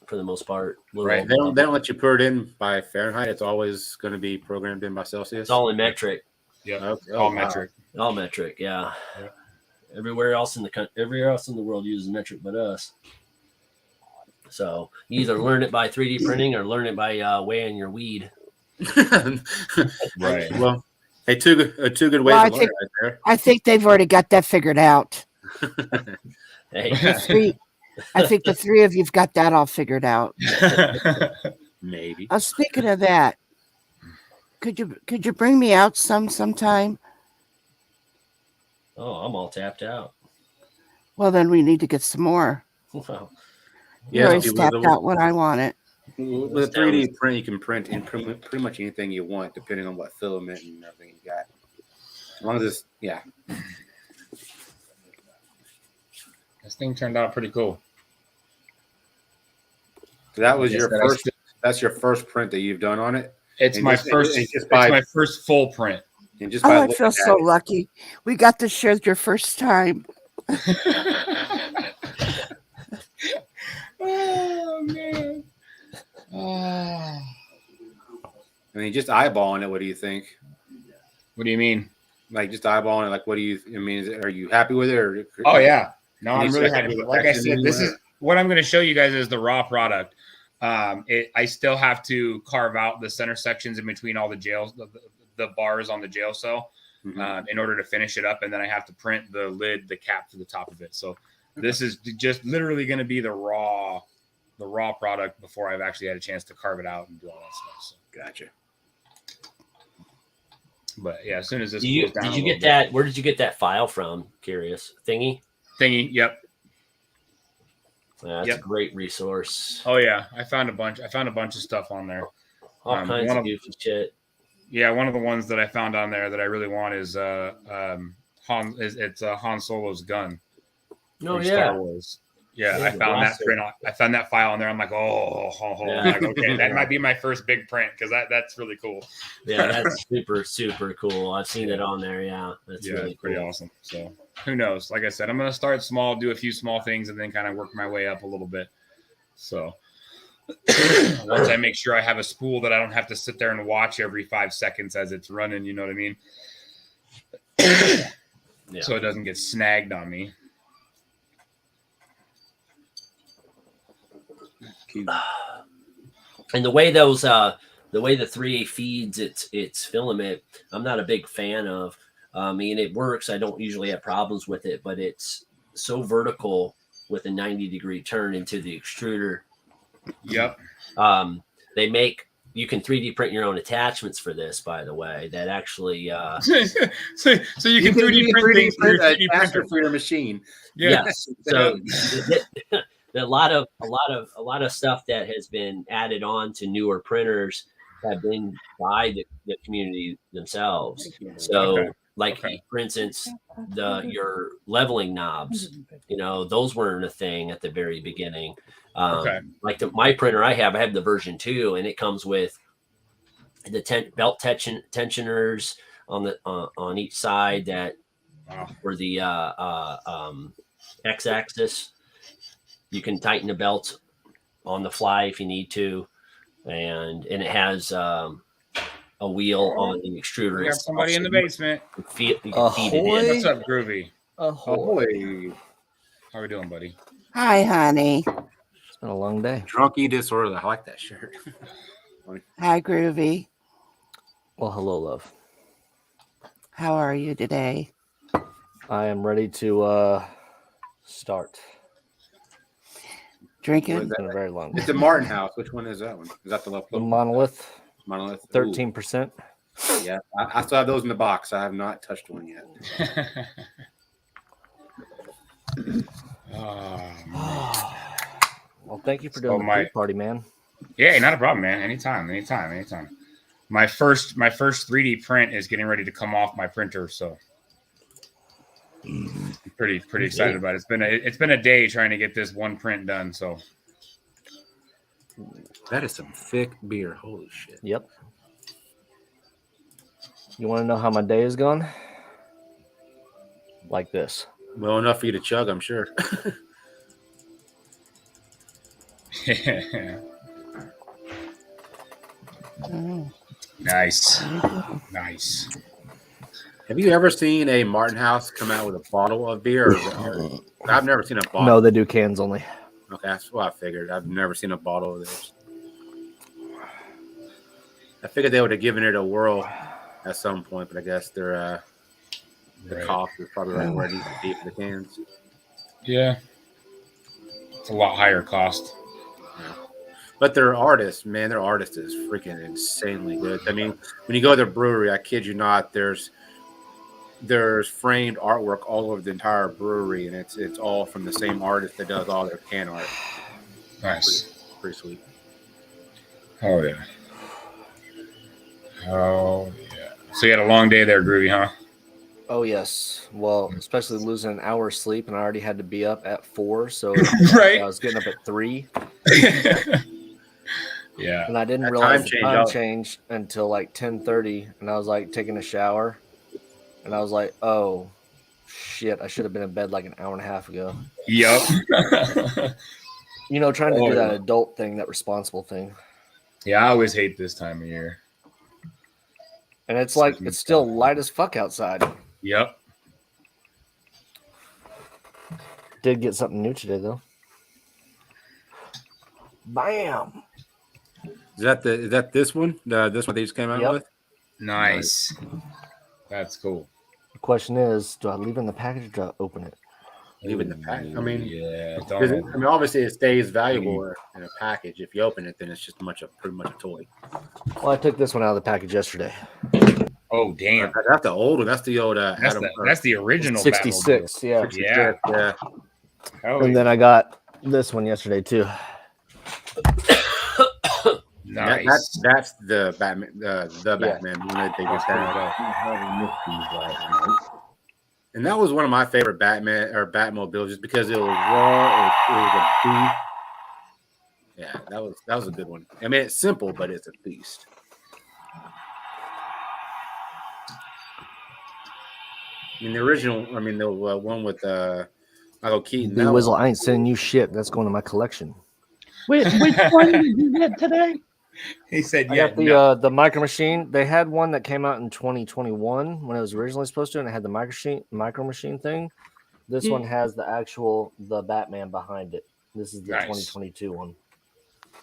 for the most part. Right. They don't let you put it in by Fahrenheit. It's always going to be programmed in by Celsius. It's all in metric. Yeah. Okay. All metric. All metric. Yeah. Everywhere else in the world uses metric but us. So you either learn it by 3D printing or learn it by weighing your weed. Right. Well, hey, two good ways to learn right there. I think they've already got that figured out. Hey. I think the three of you've got that all figured out. Maybe. Speaking of that, could you bring me out sometime? Oh, I'm all tapped out. Well, then we need to get some more. Well, You always tapped out when I want it. With a 3D print, you can print in pretty much anything you want, depending on what filament and everything you got. As long as it's, This thing turned out pretty cool. So that was your first. That's your first print that you've done on it. It's my first. It's my first full print. And just I feel so lucky. We got to share your first time. Oh man. I mean, just eyeballing it. What do you think? What do you mean? Like just eyeballing it. Like, what do you? I mean, are you happy with it? Or oh yeah, no, I'm really happy with it. Like I said, this is what I'm going to show you guys is the raw product. I still have to carve out the center sections in between all the jails, the bars on the jail cell, in order to finish it up, and then I have to print the lid, the cap to the top of it. So this is just literally going to be the raw product before I've actually had a chance to carve it out and do all that stuff. So. Gotcha. But yeah, as soon as this did you get that? Where did you get that file from? Curious. Thingy. Yep. That's a great resource. Oh yeah, I found a bunch of stuff on there. All kinds of goofy shit. Yeah, one of the ones that I found on there that I really want is Han Solo's gun. Oh from yeah. Star Wars. Yeah, Yeah, I the found that blaster. print. I found that file on there. I'm like, Yeah. I'm like, okay, that might be my first big print because that's really cool. Yeah, that's super cool. I've seen it Yeah. on there. Yeah, that's really it's pretty cool. awesome. So who knows? Like I said, I'm gonna start small, do a few small things, and then kind of work my way up a little bit. So once I make sure I have a spool that I don't have to sit there and watch every 5 seconds as it's running, you know what I mean? Yeah. So it doesn't get snagged on me. And the way those the way the 3A feeds its filament, I'm not a big fan of. I mean, it works. I don't usually have problems with it, but it's so vertical with a 90-degree turn into the extruder. Yep. They make, you can 3D print your own attachments for this, by the way. That actually so you can 3D print things for your 3D printer for your machine. Yeah. Yes. So a lot of stuff that has been added on to newer printers have been by the community themselves. So Okay. like Okay. for instance, your leveling knobs, those weren't a thing at the very beginning. Okay. Like my printer I have the version 2, and it comes with the belt tensioners on each side that Wow. for the x-axis. You can tighten the belt on the fly if you need to, and it has a wheel on the extruder. We got somebody in the basement. You can feed it in. What's up, Groovy? Ahoy. How we doing, buddy? Hi, honey. It's been a long day. Drunky disorderly. I like that shirt. Hi, Groovy. Well, hello, love. How are you today? I am ready to start. Drinking? It's been a very long day. It's the Martin House. Which one is that one? Is that the left The monolith, monolith? Ooh. 13%. Yeah, I still have those in the box. I have not touched one yet. Well, thank you for doing the pool party, man. Yeah, not a problem, man. Anytime. My first 3D print is getting ready to come off my printer, so I'm pretty excited about it. It's been a day trying to get this one print done. So That is some thick beer. Holy shit. Yep. You want to know how my day has gone? Like this. Well enough for you to chug, I'm sure. yeah. Oh, Nice. there you go. Nice. Have you ever seen a Martin House come out with a bottle of beer? I've never seen a bottle. No, they do cans only. Okay, that's what I figured. I've never seen a bottle of this. I figured they would have given it a whirl at some point, but I guess the Right. cost is probably right where it needs to be for the cans. Yeah. It's a lot higher cost. But their artist, man, their artist is freaking insanely good. I mean, when you go to their brewery, I kid you not, there's framed artwork all over the entire brewery, and it's all from the same artist that does all their can art. Nice. Pretty sweet. Oh yeah. Oh yeah. So you had a long day there, Groovy, huh? Oh, yes. Well, especially losing an hour of sleep, and I already had to be up at 4, so Right. I was getting up at 3, Yeah. and I didn't That realize time the change time out. changed until like 10:30, and I was like taking a shower, and I was like, oh, shit, I should have been in bed like an hour and a half ago. Yup. Trying to Oh, do that yeah. adult thing, that responsible thing. Yeah, I always hate this time of year. And it's like, it's still light as fuck outside. Yep. Did get something new today, though. Bam! Is that this one? This one they just came out Yep. with? Nice. That's cool. The question is, do I leave it in the package or do I open it? Leave it in the pack. I mean, yeah. because Don't. obviously it stays valuable in a package. If you open it, then it's just pretty much a toy. Well, I took this one out of the package yesterday. Oh damn. That's the old one. That's the old That's the original. 66, yeah. Batmobile. Yeah. yeah. Hell And yeah. then I got this one yesterday, too. Nice. That's the Batman. The Batman one that they just had. And that was one of my favorite Batman or Batmobiles, just because it was raw. It was a beast. Yeah, that was a good one. I mean, it's simple, but it's a beast. I mean, the original. I mean, the one with Michael Keaton. B Wizzle, I ain't sending you shit. That's going to my collection. Which one did you get today? He said, I "Yeah, got the Micro Machine. They had one that came out in 2021 when it was originally supposed to, and it had the Micro Machine thing. This one has the Batman behind it. This is the Nice. 2022 one.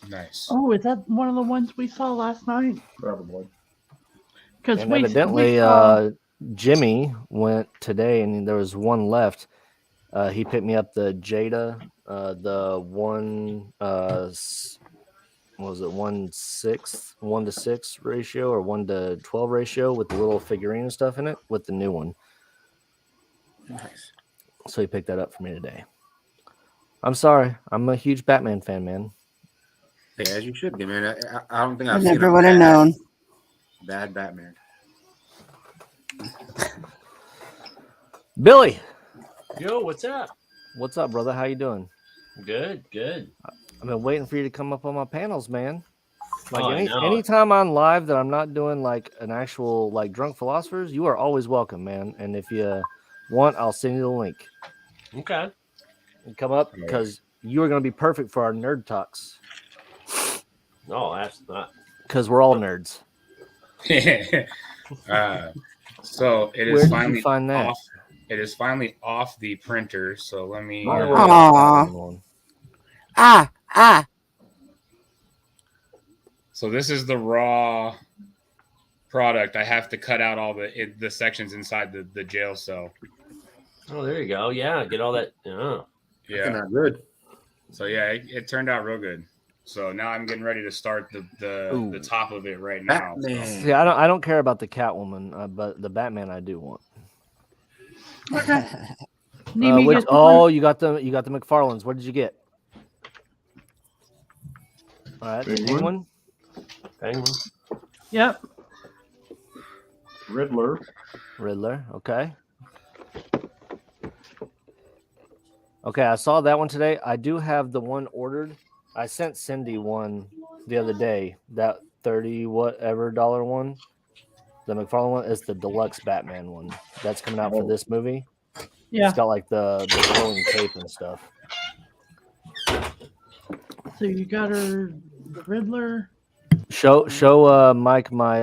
Nice." Oh, is that one of the ones we saw last night? Probably. Because And evidently, Jimmy went today, and there was one left. He picked me up the Jada, the one. What was it 1 to 6 ratio or 1 to 12 ratio with the little figurine and stuff in it with the new one. Nice. So he picked that up for me today. I'm sorry. I'm a huge Batman fan, man. Yeah, as you should be, man. I don't think I I've seen never a would have known. bad Batman. Billy, Yo, what's up? what's up, brother? How you doing? Good. I've been waiting for you to come up on my panels, man. Like Oh, I know. anytime I'm live that I'm not doing like an actual like drunk philosophers, you are always welcome, man. And if you want, I'll send you the link. Okay. And come up because you are going to be perfect for our nerd talks. No, that's not. Because we're all nerds. So it Where is did finally you find that? off. It is finally off the printer. So let me. Aw. Ah. So this is the raw product. I have to cut out all the sections inside the jail cell. Oh, there you go. Yeah, get all that. Oh. Yeah. Not good. So yeah, it turned out real good. So now I'm getting ready to start the top of it right now. Batman. So. See, I don't care about the Catwoman, but the Batman I do want. Okay. You you got the McFarlanes. What did you get? All right, the Penguin. Yep. Riddler. Okay. Okay, I saw that one today. I do have the one ordered. I sent Cindy one the other day. That $30 whatever one. The McFarlane one is the deluxe Batman one. That's coming out for this movie. Yeah. It's got like the flowing cape and stuff. So you got her the Riddler. Show Mike my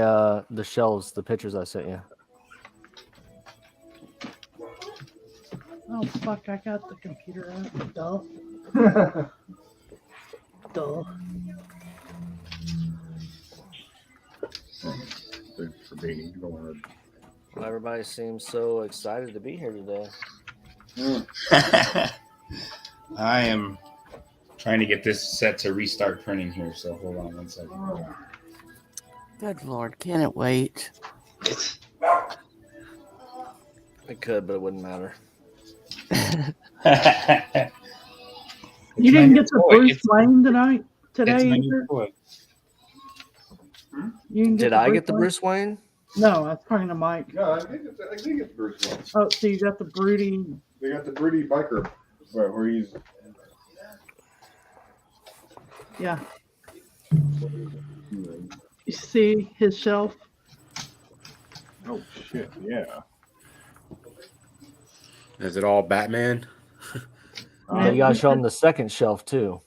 the shelves, the pictures I sent you. Oh fuck! I got the computer out. Duh. Duh. Thanks for being. Go ahead. Well, everybody seems so excited to be here today. I am trying to get this set to restart printing here. So hold on one second. Good Lord, can it wait? It could, but it wouldn't matter. You didn't get the Bruce Wayne tonight? Today It's either? Did I get the Bruce Wayne? No, I was talking to Mike. No, I think it's Bruce Wayne. Oh, so you got the broody. They got the broody biker where he's. Yeah. You see his shelf? Oh shit! Yeah. Is it all Batman? You gotta show them the second shelf too,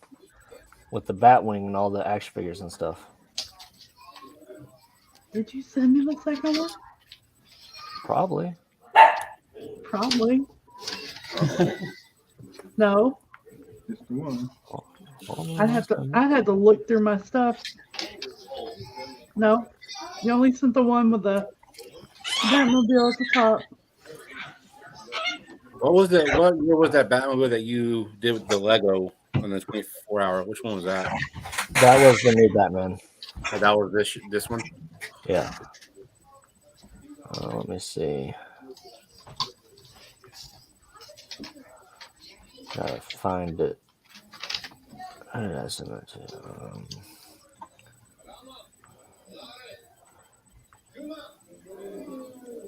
with the Batwing and all the action figures and stuff. Did you send me the second one? Probably. Probably. No. Just the one. I'd have to look through my stuff. No. You only sent the one with the Batmobile at the top. What was that? What was that Batmobile that you did with the Lego on the 24-hour? Which one was that? That was the new Batman. Oh, that was this one. Yeah. Let me see. Gotta find it. How did I send it to?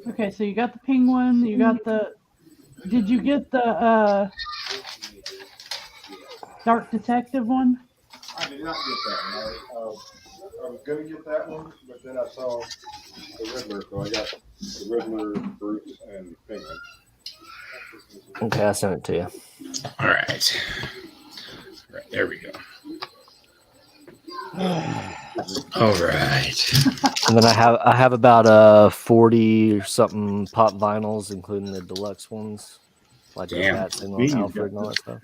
Okay, so you got the Penguin, you got the Did you get the Dark Detective one? I did not get that one. I was going to get that one, but then I saw the Riddler, so I got the Riddler, Bruce, and Penguin. Okay, I sent it to you. All right. There we go. All right. And then I have about 40 or something pop vinyls, including the deluxe ones, like the Damn. Bats and Bean's Alfred and got all that stuff.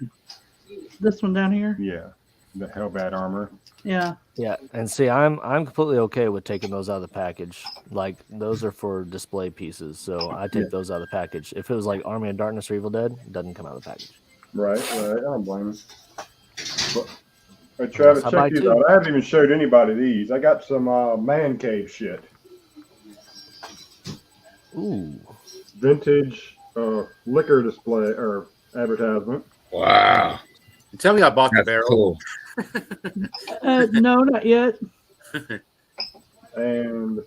This one down here? Yeah, the Hellbat armor. Yeah. Yeah, and see, I'm completely okay with taking those out of the package. Like those are for display pieces, so I take those out of the package. If it was like Army of Darkness or Evil Dead, it doesn't come out of the package. Right. I don't blame him. But, hey, Travis, I buy check these two. out. I haven't even showed anybody these. I got some man cave shit. Ooh, Vintage liquor display or advertisement. Wow. Tell me I bought the That's barrel. cool. No, not yet. And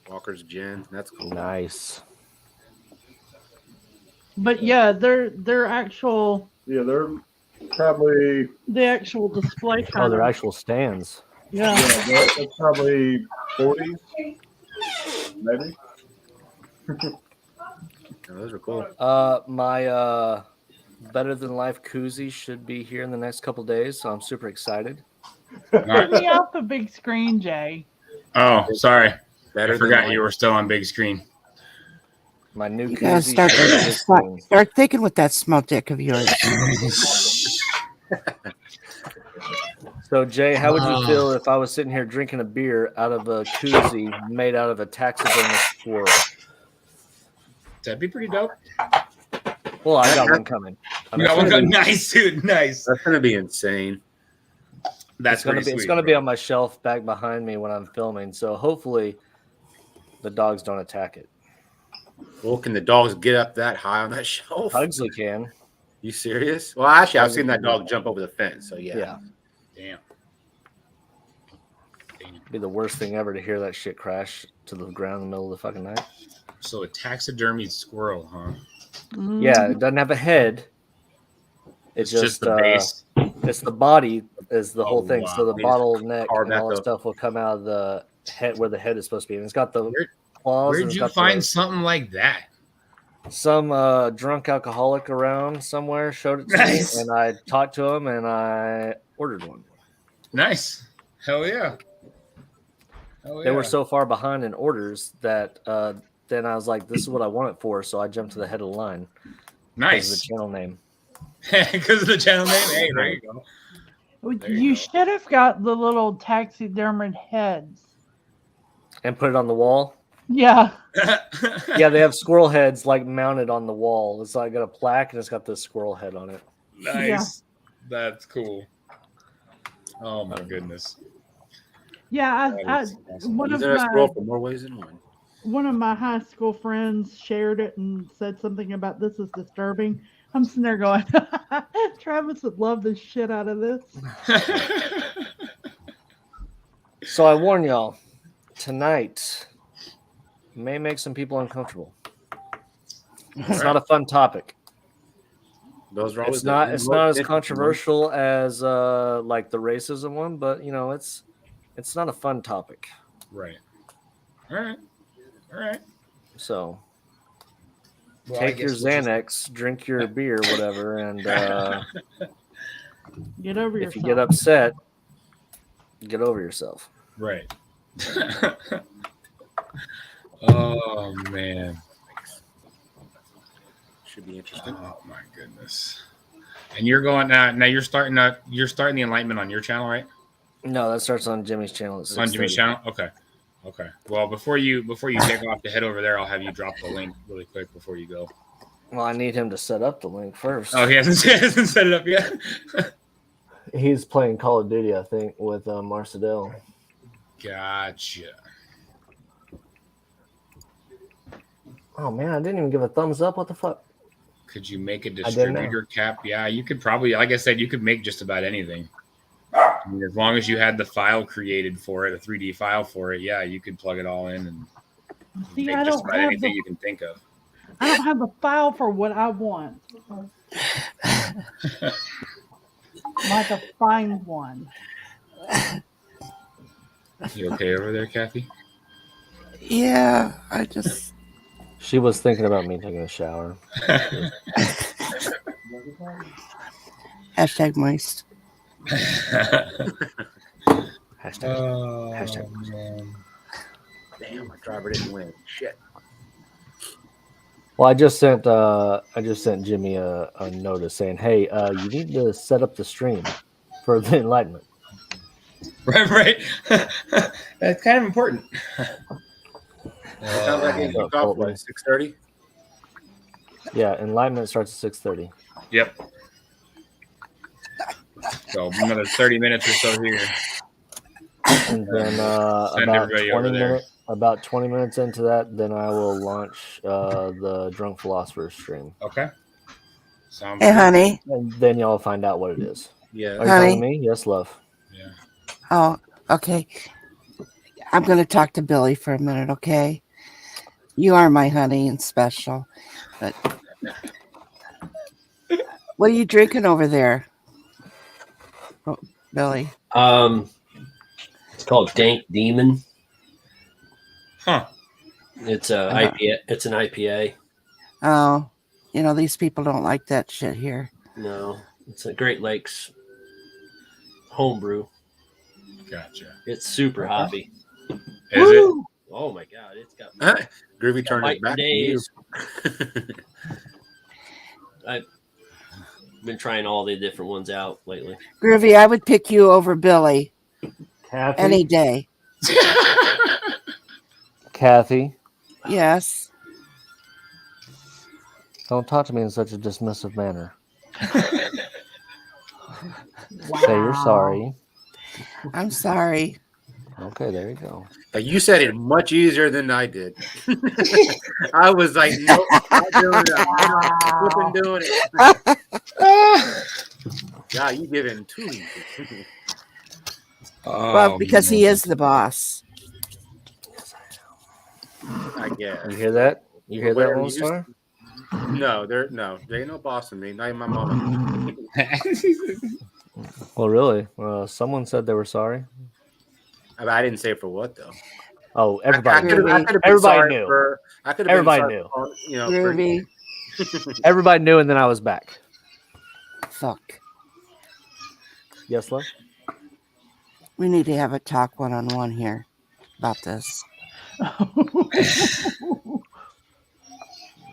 Walker's Gin. That's cool. nice. But yeah, they're actual yeah, they're probably the actual display Oh, kind they're of. actual stands. Yeah. that's probably 40s, maybe. Oh, those are cool. My Better Than Life koozie should be here in the next couple days, so I'm super excited. Put me off the big screen, Jay. Oh, sorry. Better I forgot than you were still on big screen. My new You gotta koozie. start thinking with that small dick of yours. So Jay, how would you feel if I was sitting here drinking a beer out of a koozie made out of a taxidermy squirrel? That'd be pretty dope. Well, I got one coming. You got one coming. Nice, dude. Nice. That's gonna be insane. That's It's gonna pretty be sweet. it's gonna be on my shelf back behind me when I'm filming. So hopefully the dogs don't attack it. Well, can the dogs get up that high on that shelf? Pugsley can. You serious? Well, actually, I've seen that dog jump over the fence. So yeah. Yeah. Damn. It'd be the worst thing ever to hear that shit crash to the ground in the middle of the fucking night. So a taxidermied squirrel, huh? Yeah, it doesn't have a head. It's just the base. It's the body is the Oh, whole thing. wow. So the They bottleneck carve and all that that stuff will come out of the head where the head is supposed to be. And it's got the claws. and Where'd it's you got find something like that? some drunk alcoholic around somewhere showed it to Nice. me, and I talked to him and I ordered one. Nice. Hell yeah. Hell They were yeah. so far behind in orders that then I was like, "This is what I want it for." So I jumped to the head of the line. Because of nice. the channel name. Because of the channel name. Hey, there you go. There you You go. should have got the little taxidermied heads. And put it on the wall. Yeah. Yeah, they have squirrel heads like mounted on the wall. It's like got a plaque and it's got the squirrel head on it. Nice. Yeah. That's cool. Oh my goodness. Yeah, That is awesome. one of Using a my scroll for more ways than one. one of my high school friends shared it and said something about this is disturbing. I'm sitting there going, Travis would love the shit out of this. So I warn y'all, tonight may make some people uncomfortable. It's not a fun topic. Those are always It's not as interesting controversial as like the racism one, but you know, it's not a fun topic. Right. All right. All right. So Well, I take your guess we'll just- Xanax, drink your beer, whatever, and Get over if you yourself. get upset, get over yourself. Right. Oh man. Should be interesting. Oh my goodness. And you're going now. You're starting the enlightenment on your channel, right? No, that starts on Jimmy's channel. At On Jimmy's 6:30. channel. Okay. Okay. Well, before you take off to head over there, I'll have you drop the link really quick before you go. Well, I need him to set up the link first. Oh, he hasn't set it up yet. He's playing Call of Duty, I think, with Marcedel. Gotcha. Oh man, I didn't even give a thumbs up. What the fuck? Could you make a didn't know. distributor cap? Yeah, you could probably, like I said, you could make just about anything. I mean, as long as you had the file created for it, a 3D file for it, yeah, you could plug it all in and See, make I just don't about have anything the you can think of. I don't have the file for what I want. Like to find one. You okay over there, Kathy? Yeah, I just She was thinking about me taking a shower. hashtag moist. Hashtag. Man. Damn, my driver didn't win. Shit. Well, I just sent Jimmy a notice saying, "Hey, you need to set up the stream for the Enlightenment." Right. That's kind of important. What time that game What's up, kick off? Colton? 6:30. Yeah, Enlightenment starts at 6:30. Yep. So another 30 minutes or so here. And then Send everybody over there. about 20 minutes into that, then I will launch the Drunk Philosophers stream. Okay. Sounds Hey, good. honey. And then y'all find out what it is. Yeah. Are you Honey. talking to me? Yes, love. Yeah. Oh, okay. I'm going to talk to Billy for a minute, okay? You are my honey and special. But what are you drinking over there, oh, Billy? It's called Dank Demon. Huh. It's a IPA. It's an IPA. Oh, these people don't like that shit here. No, it's a Great Lakes homebrew. Gotcha. It's super hoppy. Is it? Oh my god, it's got Groovy turned his back to you. days. I've been trying all the different ones out lately. Groovy, I would pick you over Billy Kathy. any day. Kathy, Yes. don't talk to me in such a dismissive manner. Say you're sorry. I'm sorry. Okay, there you go. You said it much easier than I did. I was like, nope, not doing it. I'm not flipping doing it. Yeah, you giving too easy. Well, because he is the boss. I guess. You hear that? You hear that, Whatever Lone you Star? No, there ain't no boss in me. Not even my mama. Well, really? Someone said they were sorry. I didn't say for what though. Oh, everybody. I could've been Everybody sorry knew. for- I could have Everybody been knew. sorry for, Groovy. Everybody knew, and then I was back. Fuck. Yes, love? We need to have a talk one-on-one here about this.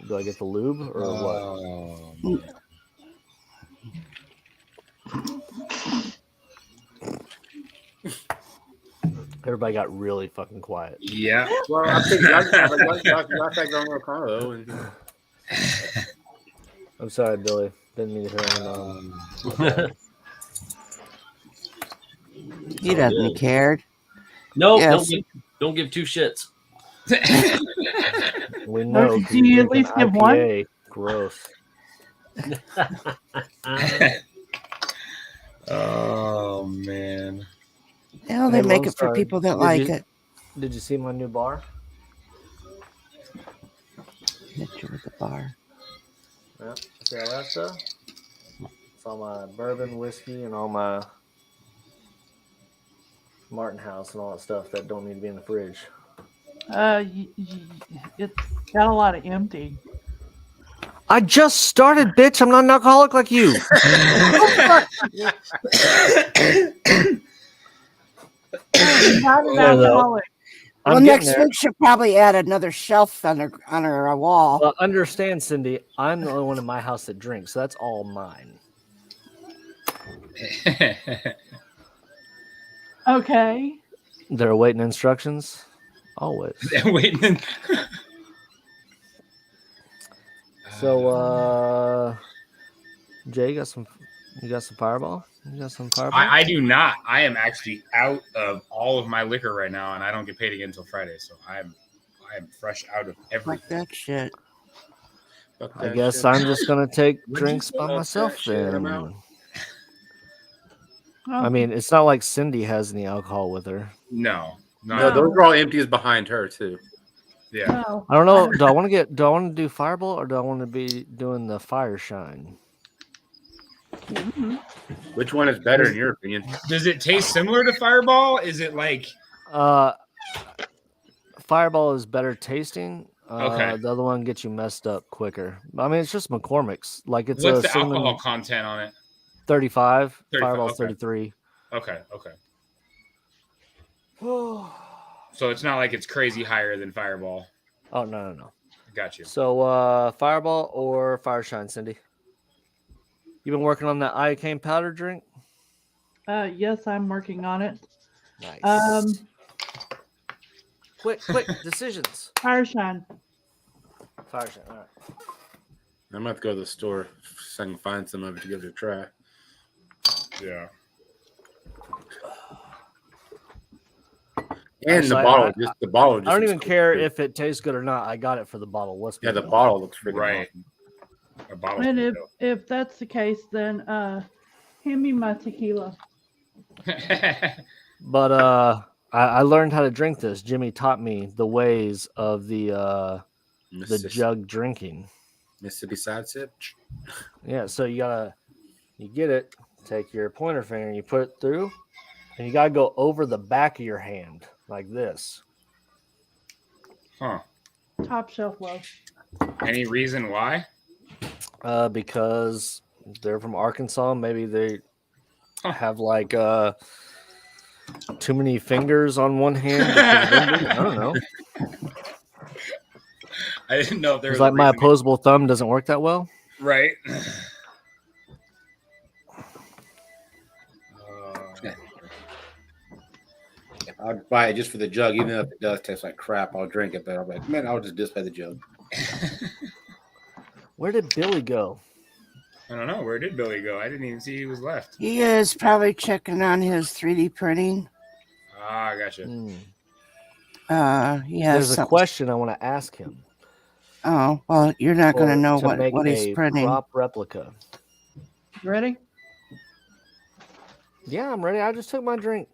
Do I get the lube or what? Oh, Everybody got really fucking quiet. yeah. Well, I think y'all take on a combo and I'm sorry, Billy. Didn't mean to hear him. He doesn't care. No, Yes. don't give two shits. We know. Do 'cause you you're at least drinking give one? IPA. Gross. Oh man. Hell, they Hey, make Lone it for Star, people that did like you- it. Did you see my new bar? Hit you with the bar. Yeah. See all that stuff? It's all my bourbon, whiskey, and all my Martin House and all that stuff that don't need to be in the fridge. It's got a lot of empty. I just started, bitch. I'm not an alcoholic like you. Not an Yeah, though. alcoholic. I'm Well, getting next there. week she'll probably add another shelf on her wall. Well, understand, Cindy, I'm the only one in my house that drinks, so that's all mine. Okay. They're awaiting instructions? Always. Waiting. So, Jay, you got some Fireball? You got some Fireball? I do not. I am actually out of all of my liquor right now, and I don't get paid again until Friday. So I am fresh out of Like everything. that shit. fuck I that guess shit. I'm just gonna take What'd you drinks say? by Fuck myself that shit, I'm out. then. Oh, I mean, it's not like Cindy has any alcohol with her. No, No, those are all empties behind her too. Yeah. No, I don't know. Do I want to do Fireball or do I want to be doing the Fire Shine? Mhm. Which one is better in your opinion? Does it taste similar to Fireball? Is it like Fireball is better tasting. Okay. The other one gets you messed up quicker. I mean, it's just McCormick's. Like it's what's a the cinnamon alcohol content on it? 35. 35, Fireball's okay. 33. Okay. So it's not like it's crazy higher than Fireball. Oh no. Got you. So Fireball or Fire Shine, Cindy? You been working on that iocane powder drink? Yes, I'm working on it. Nice. Quick decisions. Fire Shine. Fire Shine. All right. I'm gonna have to go to the store so I can find some of it to give it a try. Yeah. And the Actually, bottle, just the bottle. Just I don't looks even so care good. if it tastes good or not. I got it for the bottle. Yeah, the bottle looks freaking Right. awesome. A bottle. And if that's the case, then hand me my tequila. But I learned how to drink this. Jimmy taught me the ways of the jug drinking. Mississippi side sip. Yeah, so you get it, take your pointer finger and you put it through, and you gotta go over the back of your hand like this. Huh. Top shelf low. Any reason why? Because they're from Arkansas. Maybe they have like too many fingers on one hand. I don't know. I didn't know if there It's was like a my reason. opposable thumb doesn't work that well. Right. I'd buy it just for the jug, even if it does taste like crap. I'll drink it, but I'm like, man, I'll just display the jug. Where did Billy go? I don't know. Where did Billy go? I didn't even see he was left. He is probably checking on his 3D printing. Ah, gotcha. He has There's a something. question I want to ask him. Oh, well, you're not going to know make what he's a printing. prop replica. Ready? Yeah, I'm ready. I just took my drink.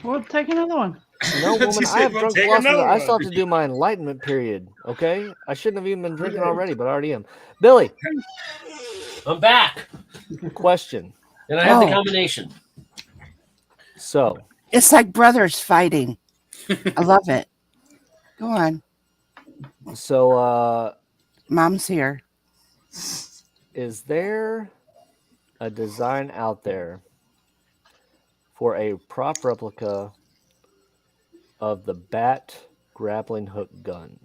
Well, take another one. No, woman, She I said, have "Well, drunk take philosophy. another I still one." have to do my enlightenment period. Okay, I shouldn't have even been drinking already, but I already am. Billy, I'm back, question. and I have the Oh. combination. So, It's like brothers fighting. I love it. Go on. Mom's here. Is there a design out there for a prop replica of the bat grappling hook gun?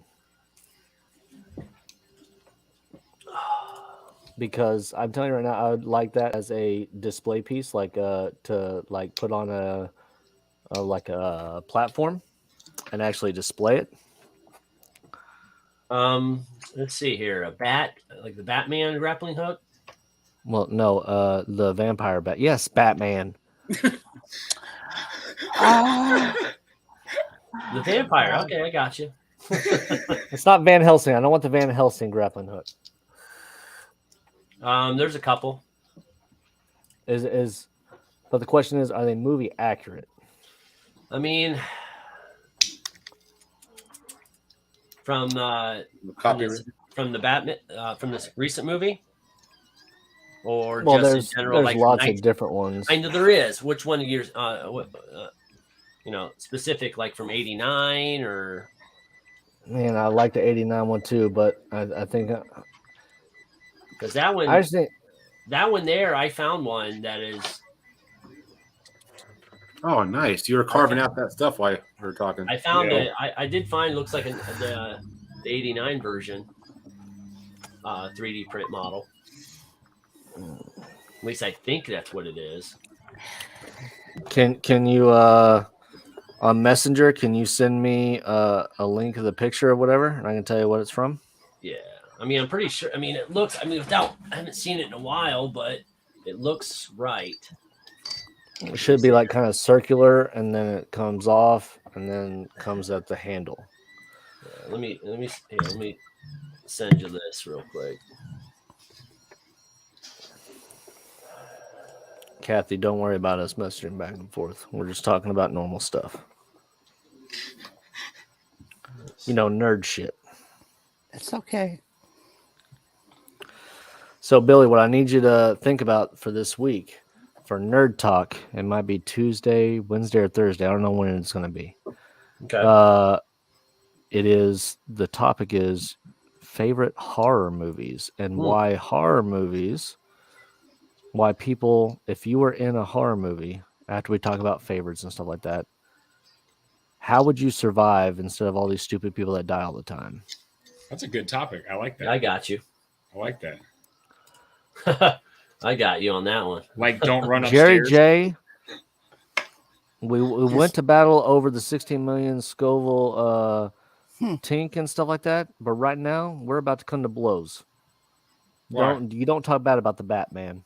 Because I'm telling you right now, I would like that as a display piece, like to like put on a platform and actually display it. Let's see here. A bat, like the Batman grappling hook. Well, no, the vampire bat. Yes, Batman. The vampire. Okay, I got you. It's not Van Helsing. I don't want the Van Helsing grappling hook. There's a couple. But the question is, are they movie accurate? I mean, from the Batman from this recent movie, or Well, just there's in general, like lots of different ones. I know there is. Which one of yours? Specific, like from '89 or? Man, I like the '89 one too, but I think because that one, that one there, I found one that is. Oh, nice! You were carving out that stuff while we were talking. I found it. I did find. Looks like the '89 version, 3D print model. At least I think that's what it is. Can you on Messenger? Can you send me a link of the picture or whatever, and I can tell you what it's from? Yeah, I mean, I'm pretty sure. I mean, it looks. I mean, I haven't seen it in a while, but it looks right. It should be like kind of circular, and then it comes off, and then comes at the handle. Yeah, let me send you this real quick. Kathy, don't worry about us messaging back and forth. We're just talking about normal stuff. nerd shit. It's okay. So, Billy, what I need you to think about for this week for Nerd Talk, it might be Tuesday, Wednesday, or Thursday. I don't know when it's going to be. Okay. The topic is favorite horror movies and why horror movies, why people, if you were in a horror movie, after we talk about favorites and stuff like that, how would you survive instead of all these stupid people that die all the time? That's a good topic. I like that. I got you. I like that. I got you on that one. Like, don't run Jerry upstairs. J. We went to battle over the 16 million Scoville tink and stuff like that, but right now we're about to come to blows. Why? You don't talk bad about the Batman.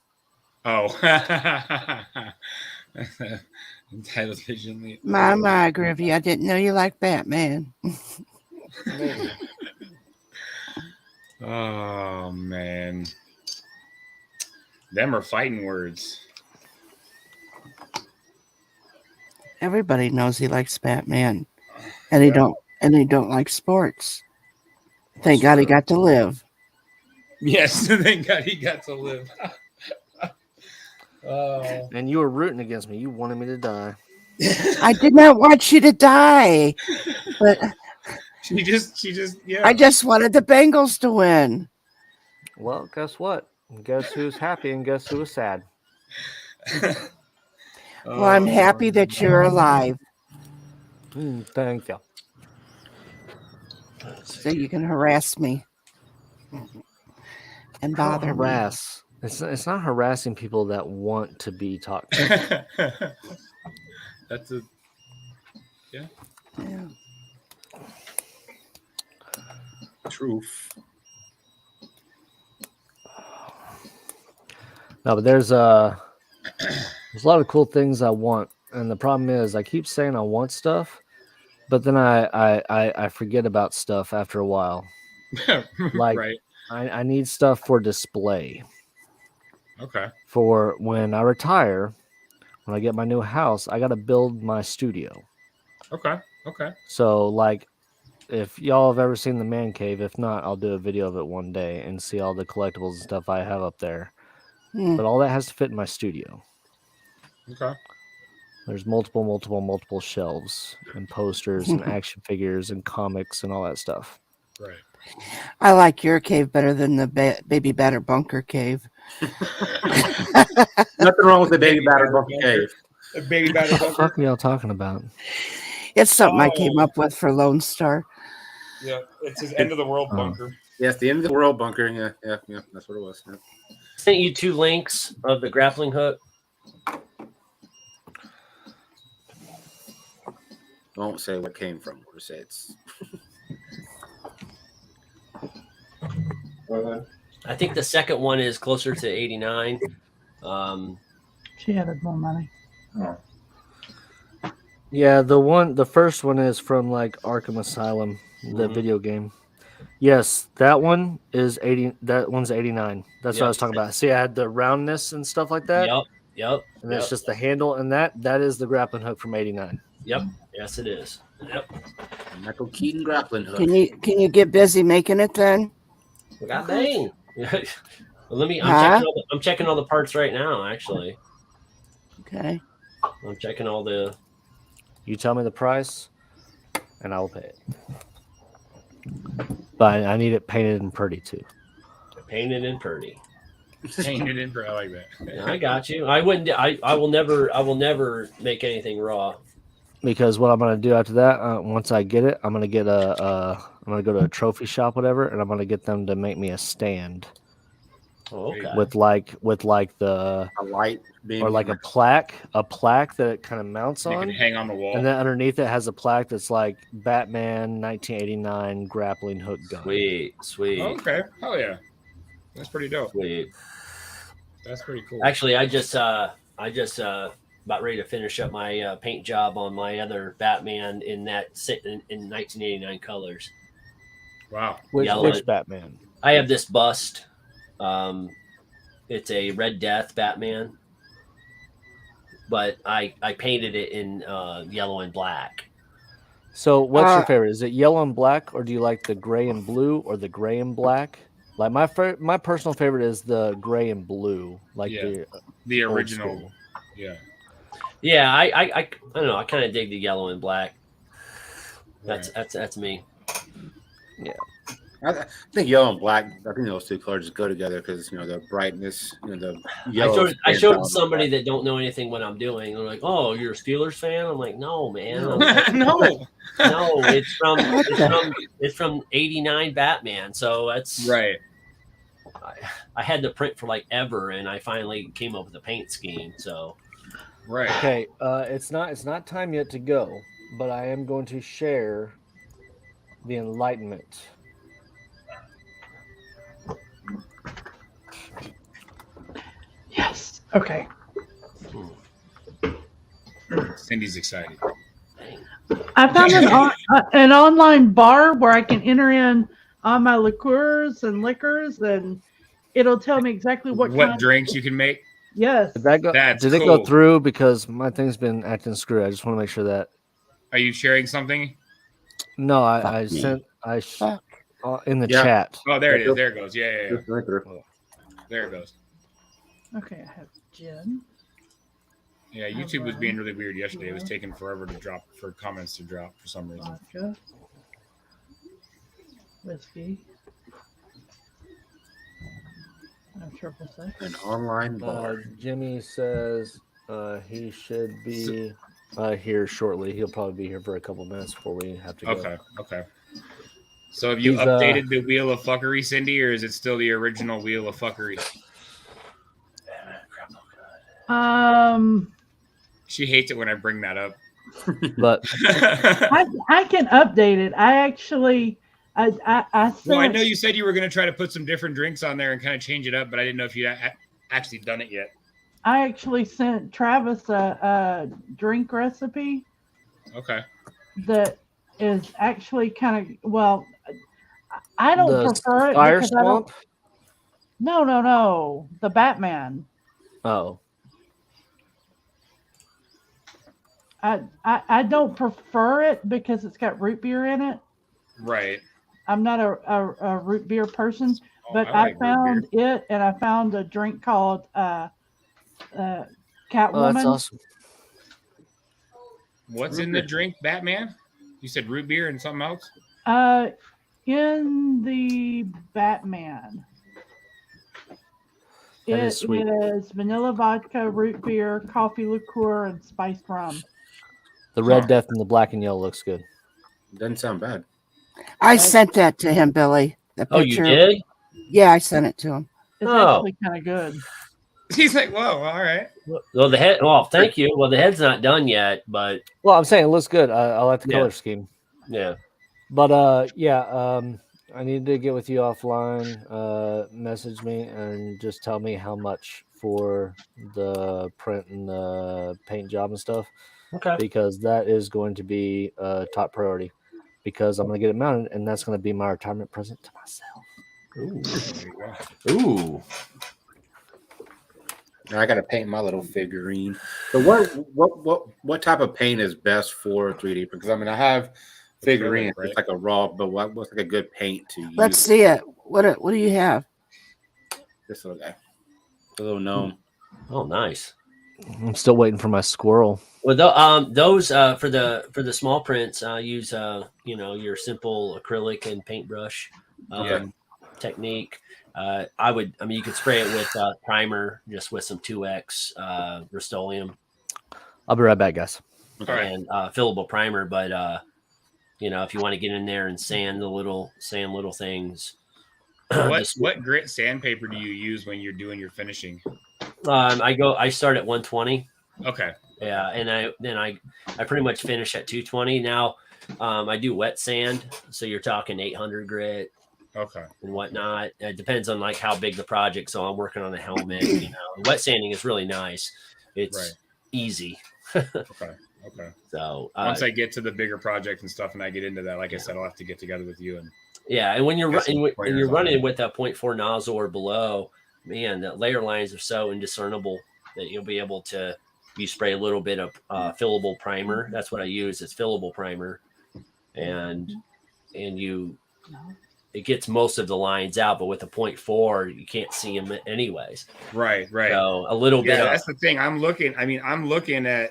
Oh. Television. My, Griffey, I didn't know you liked Batman. Oh, man. Them are fighting words. Everybody knows he likes Batman, and he don't like sports. Thank God he got to live. Yes, thank God he got to live. And you were rooting against me. You wanted me to die. I did not want you to die, but she just, yeah. I just wanted the Bengals to win. Well, guess what? Guess who's happy and guess who is sad? Well, I'm happy that you're alive, Thank you. so you can harass me and bother me. Harass. It's not harassing people that want to be talked to. That's a Yeah. Truth. No, but there's a lot of cool things I want, and the problem is I keep saying I want stuff, but then I forget about stuff after a while. Like, right. I need stuff for display. Okay. For when I retire, when I get my new house, I got to build my studio. Okay. So, like, if y'all have ever seen the man cave, if not, I'll do a video of it one day and see all the collectibles and stuff I have up there. But all that has to fit in my studio. Okay. There's multiple shelves and posters and action figures and comics and all that stuff. Right. I like your cave better than the baby batter bunker cave. Nothing wrong with the baby batter bunker cave. A baby batter What the fuck are y'all talking about? It's something I came up with for Lone Star. Yeah, it's his end of the world bunker. Yes, the end of the world bunker. Yeah, that's what it was. Yeah. Sent you 2 links of the grappling hook. Won't say what came from. We'll say it's. I think the second one is closer to 89. She added more money. Yeah, the first one is from like Arkham Asylum, the video game. Yes, that one is 80. That one's 89. That's what I was talking about. See, I had the roundness and stuff like that. Yep. And that's just the handle, and that is the grappling hook from 89. Yep. Yes, it is. Yep. Michael Keaton grappling hook. Can you get busy making it then? God dang. Well, I'm checking all the parts right now, actually. Okay. I'm checking all the. You tell me the price, and I will pay it. But I need it painted and pretty too. Painted and pretty. Painted in, I like that. Yeah, I got you. I wouldn't. I will never make anything raw. Because what I'm gonna do after that, once I get it, I'm gonna get I'm gonna go to a trophy shop, whatever, and I'm gonna get them to make me a stand. Oh, okay. With the a light beam or like a plaque that it kind of mounts You on, can hang on the wall. and then underneath it has a plaque that's like Batman 1989 grappling hook gun. Sweet. Okay. Hell yeah. That's pretty dope. Sweet. That's pretty cool. Actually, I just about ready to finish up my paint job on my other Batman in 1989 colors. Wow. Which Batman? I have this bust. It's a Red Death Batman, but I painted it in yellow and black. So, what's your favorite? Is it yellow and black, or do you like the gray and blue, or the gray and black? Like my personal favorite is the gray and blue, like the old original. school. Yeah. Yeah, I don't know. I kind of dig the yellow and black. Right. That's me. Yeah. I think yellow and black. I think those two colors just go together because the brightness. The yellow. I showed somebody that don't know anything what I'm doing. They're like, "Oh, you're a Steelers fan?" I'm like, "No, man. No. No, it's from '89 Batman." So that's Right. I had to print for like ever, and I finally came up with a paint scheme. So Right. Okay. It's not time yet to go, but I am going to share the enlightenment. Yes. Okay. Cindy's excited. I found an online bar where I can enter in all my liqueurs and liquors, and it'll tell me exactly what drinks you can make. Yes. Did that go? That's Did it cool. go through? Because my thing's been acting screwy. I just want to make sure that. Are you sharing something? No, I sent in the chat. Oh, there it is. There it goes. Yeah. There it goes. Okay, I have gin. Yeah, YouTube was being really weird yesterday. It was taking forever for comments to drop for some reason. Vodka. Whiskey. Triple sec. An online bar. Jimmy says he should be here shortly. He'll probably be here for a couple minutes before we have to go. Okay. So have you updated the Wheel of Fuckery, Cindy, or is it still the original Wheel of Fuckery? She hates it when I bring that up. But I can update it. I actually I Well, I know you said you were going to try to put some different drinks on there and kind of change it up, but I didn't know if you actually done it yet. I actually sent Travis a drink recipe. Okay. That is actually kind of I don't prefer it. Fire Swamp? No. The Batman. Oh. I don't prefer it because it's got root beer in it. Right. I'm not a root beer person, but I I found it, and I found a drink called Catwoman. Oh, that's awesome. What's in the drink, Batman? You said root beer and something else? In the Batman. It is vanilla vodka, root beer, coffee liqueur, and spiced rum. The red death and the black and yellow looks good. Doesn't sound bad. I sent that to him, Billy. The picture. Oh, you did? Yeah, I sent it to him. It's actually kind of good. He's like, whoa, all right. Well, the head. Well, thank you. Well, the head's not done yet, but I'm saying it looks good. I like the color scheme. Yeah. But I need to get with you offline. Message me and just tell me how much for the print and the paint job and stuff. Okay. Because that is going to be a top priority. Because I'm going to get it mounted, and that's going to be my retirement present to myself. Ooh. Now I got to paint my little figurine. So what type of paint is best for 3D? Because I have figurines, right? It's like a raw, but what's like a good paint to use? Let's see it. What do you have? This little guy, the little gnome. Oh, nice. I'm still waiting for my squirrel. Well, those for the small prints, use your simple acrylic and paintbrush technique. You could spray it with primer, just with some 2X Rust-Oleum. I'll be right back, guys. Okay. And fillable primer, but if you want to get in there and sand little things. What grit sandpaper do you use when you're doing your finishing? I start at 120. Okay. Yeah, and I pretty much finish at 220. Now I do wet sand, so you're talking 800 grit. Okay. And whatnot. It depends on like how big the project. So I'm working on a helmet. Wet sanding is really nice. It's easy. Okay. So once I get to the bigger project and stuff, and I get into that, like I said, I'll have to get together with you and. Yeah, and when you're running with that 0.4 nozzle or below, man, the layer lines are so indiscernible that you'll be able to. You spray a little bit of fillable primer. That's what I use. It's fillable primer, and it gets most of the lines out, but with a 0.4, you can't see them anyways. Right. So a little bit. That's the thing. I'm looking at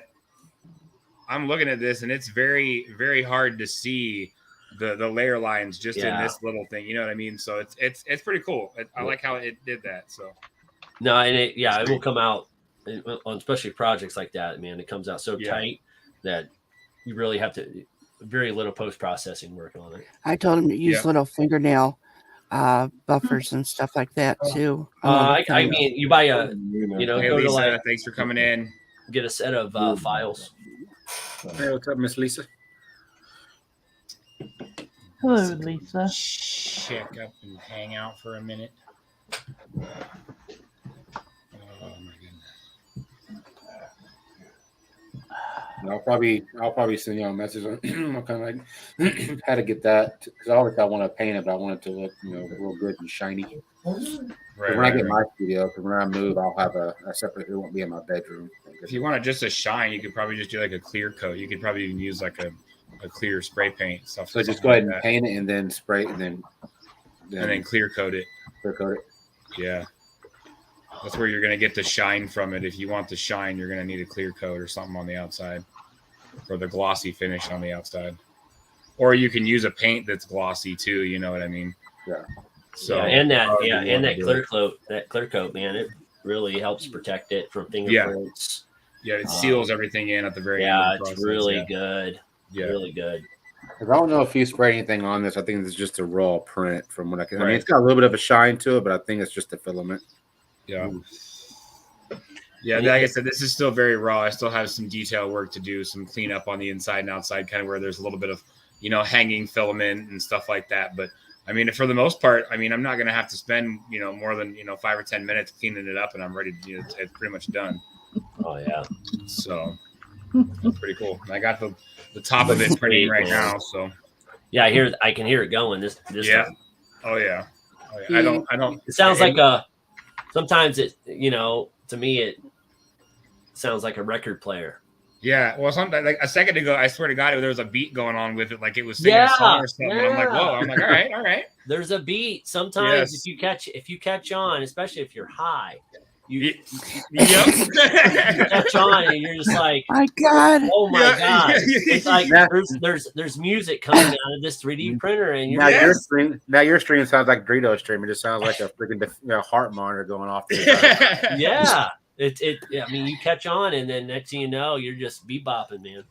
this, and it's very, very hard to see the layer lines just in this little thing. You know what I mean? So it's pretty cool. I like how it did that. So no, and it will come out on especially projects like that. Man, it comes out so tight that you really have to very little post processing work on it. I told him to use little fingernail buffers and stuff like that too. I mean, you buy a, hey, go Lisa, to like, thanks for coming in. Get a set of files. Hey, what's up, Miss Lisa? Hello, Lisa. Check up and hang out for a minute. Oh my goodness. I'll probably send you a message on kind of like how to get that, because I want to paint it, but I want it to look real good and shiny. When I get my studio, because when I move, I'll have a separate. It won't be in my bedroom. If you want it just a shine, you could probably just do like a clear coat. You could probably even use like a clear spray paint stuff. So just go ahead and paint it, and then spray, and then clear coat it. Clear coat it. Yeah. That's where you're going to get the shine from it. If you want the shine, you're going to need a clear coat or something on the outside for the glossy finish on the outside. Or you can use a paint that's glossy too. You know what I mean? Yeah. So and that clear coat, man, it really helps protect it from fingerprints. Yeah, it seals everything in at the very end. Yeah, of the it's process. really good. Yeah, really good. I don't know if you spray anything on this. I think it's just a raw print from what I can. I mean, it's got a little bit of a shine to it, but I think it's just a filament. Yeah. Yeah, like I said, this is still very raw. I still have some detail work to do, some cleanup on the inside and outside, kind of where there's a little bit of, hanging filament and stuff like that. But I mean, for the most part, I mean, I'm not going to have to spend, more than, 5 or 10 minutes cleaning it up, and I'm ready to, it's pretty much done. Oh, yeah. So that's pretty cool. I got the top of it printing right now. So yeah, I can hear it going this time. Oh yeah. I don't. It sounds like sometimes it, to me, it sounds like a record player. Yeah, well, sometimes like a second ago, I swear to God, there was a beat going on with it, like it was singing a song or something. I'm like, whoa! I'm like, all right. There's a beat. Sometimes if you catch on, especially if you're high, you catch on and you're just like, my God! Oh my God! It's like there's music coming out of this 3D printer, and your stream sounds like Dorito's stream. It just sounds like a freaking heart monitor going off. Yeah. I mean, you catch on, and then next thing you know, you're just bebopping, man.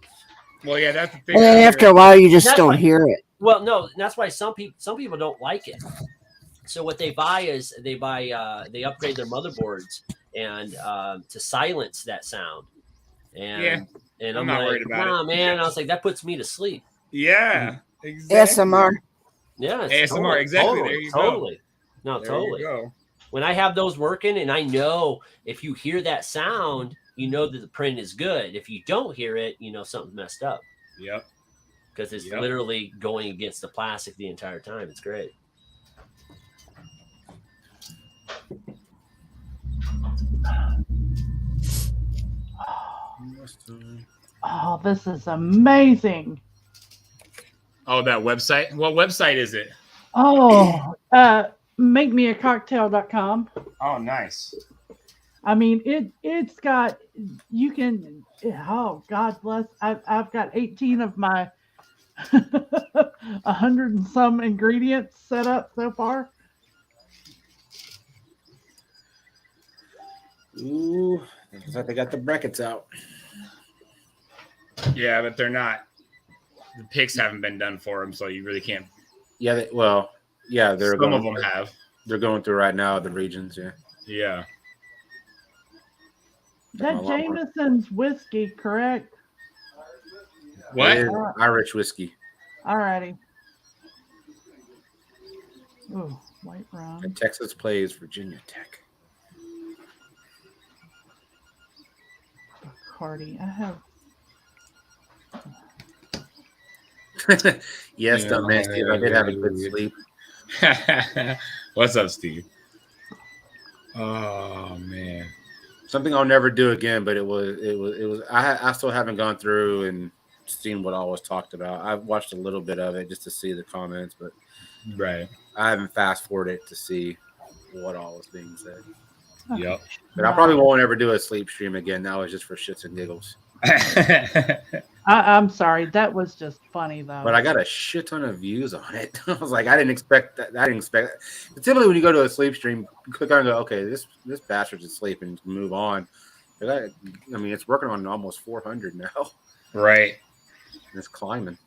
Well, yeah, that's the thing. And then after a while, you just don't hear it. Well, no, that's why some people don't like it. So what they buy is they upgrade their motherboards and to silence that sound. And I'm not like, worried about it. Man, I was like, that puts me to sleep. Yeah, exactly. ASMR. Yeah, ASMR. Exactly. Totally, there you totally. go. No, there totally. You go. When I have those working, and I know if you hear that sound, you know that the print is good. If you don't hear it, you know something's messed up. Yep. Because it's literally going against the plastic the entire time. It's great. Oh, this is amazing. Oh, that website? What website is it? Oh, makemeacocktail.com. Oh, nice. I mean, it's got, you can, oh, God bless. I've got 18 of my 100 and some ingredients set up so far. Ooh, looks like they got the brackets out. Yeah, but they're not. The picks haven't been done for them, so you really can't. Yeah, they're some of them have. They're going through right now the regions. Yeah. Yeah. That Jameson's whiskey, correct? What? Irish whiskey. Alrighty. Oh, white rum. And Texas plays Virginia Tech. Bacardi. I have. Yes, don't man, Steve. I did have a good sleep. What's up, Steve? Oh man. Something I'll never do again, but it was. I still haven't gone through and seen what all was talked about. I've watched a little bit of it just to see the comments, but Right. I haven't fast forwarded to see what all was being said. Yep. But I probably won't ever do a sleep stream again. That was just for shits and giggles. I'm sorry. That was just funny though. But I got a shit ton of views on it. I was like, I didn't expect that. I didn't expect that. Typically, when you go to a sleep stream, you click on and go, okay, this bastard's asleep and move on. But I mean, it's working on almost 400 now. Right. It's climbing.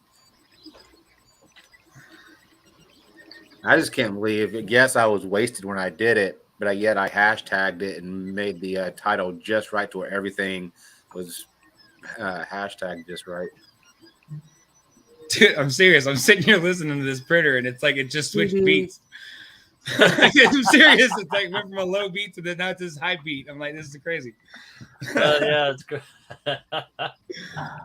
I just can't believe. Yes, I was wasted when I did it, but yet I hashtagged it and made the title just right to where everything was hashtagged just right. Dude, I'm serious. I'm sitting here listening to this printer, and it's like it just switched beats. I'm serious. It's like went from a low beat to now it's this high beat. I'm like, this is crazy. Yeah, it's good.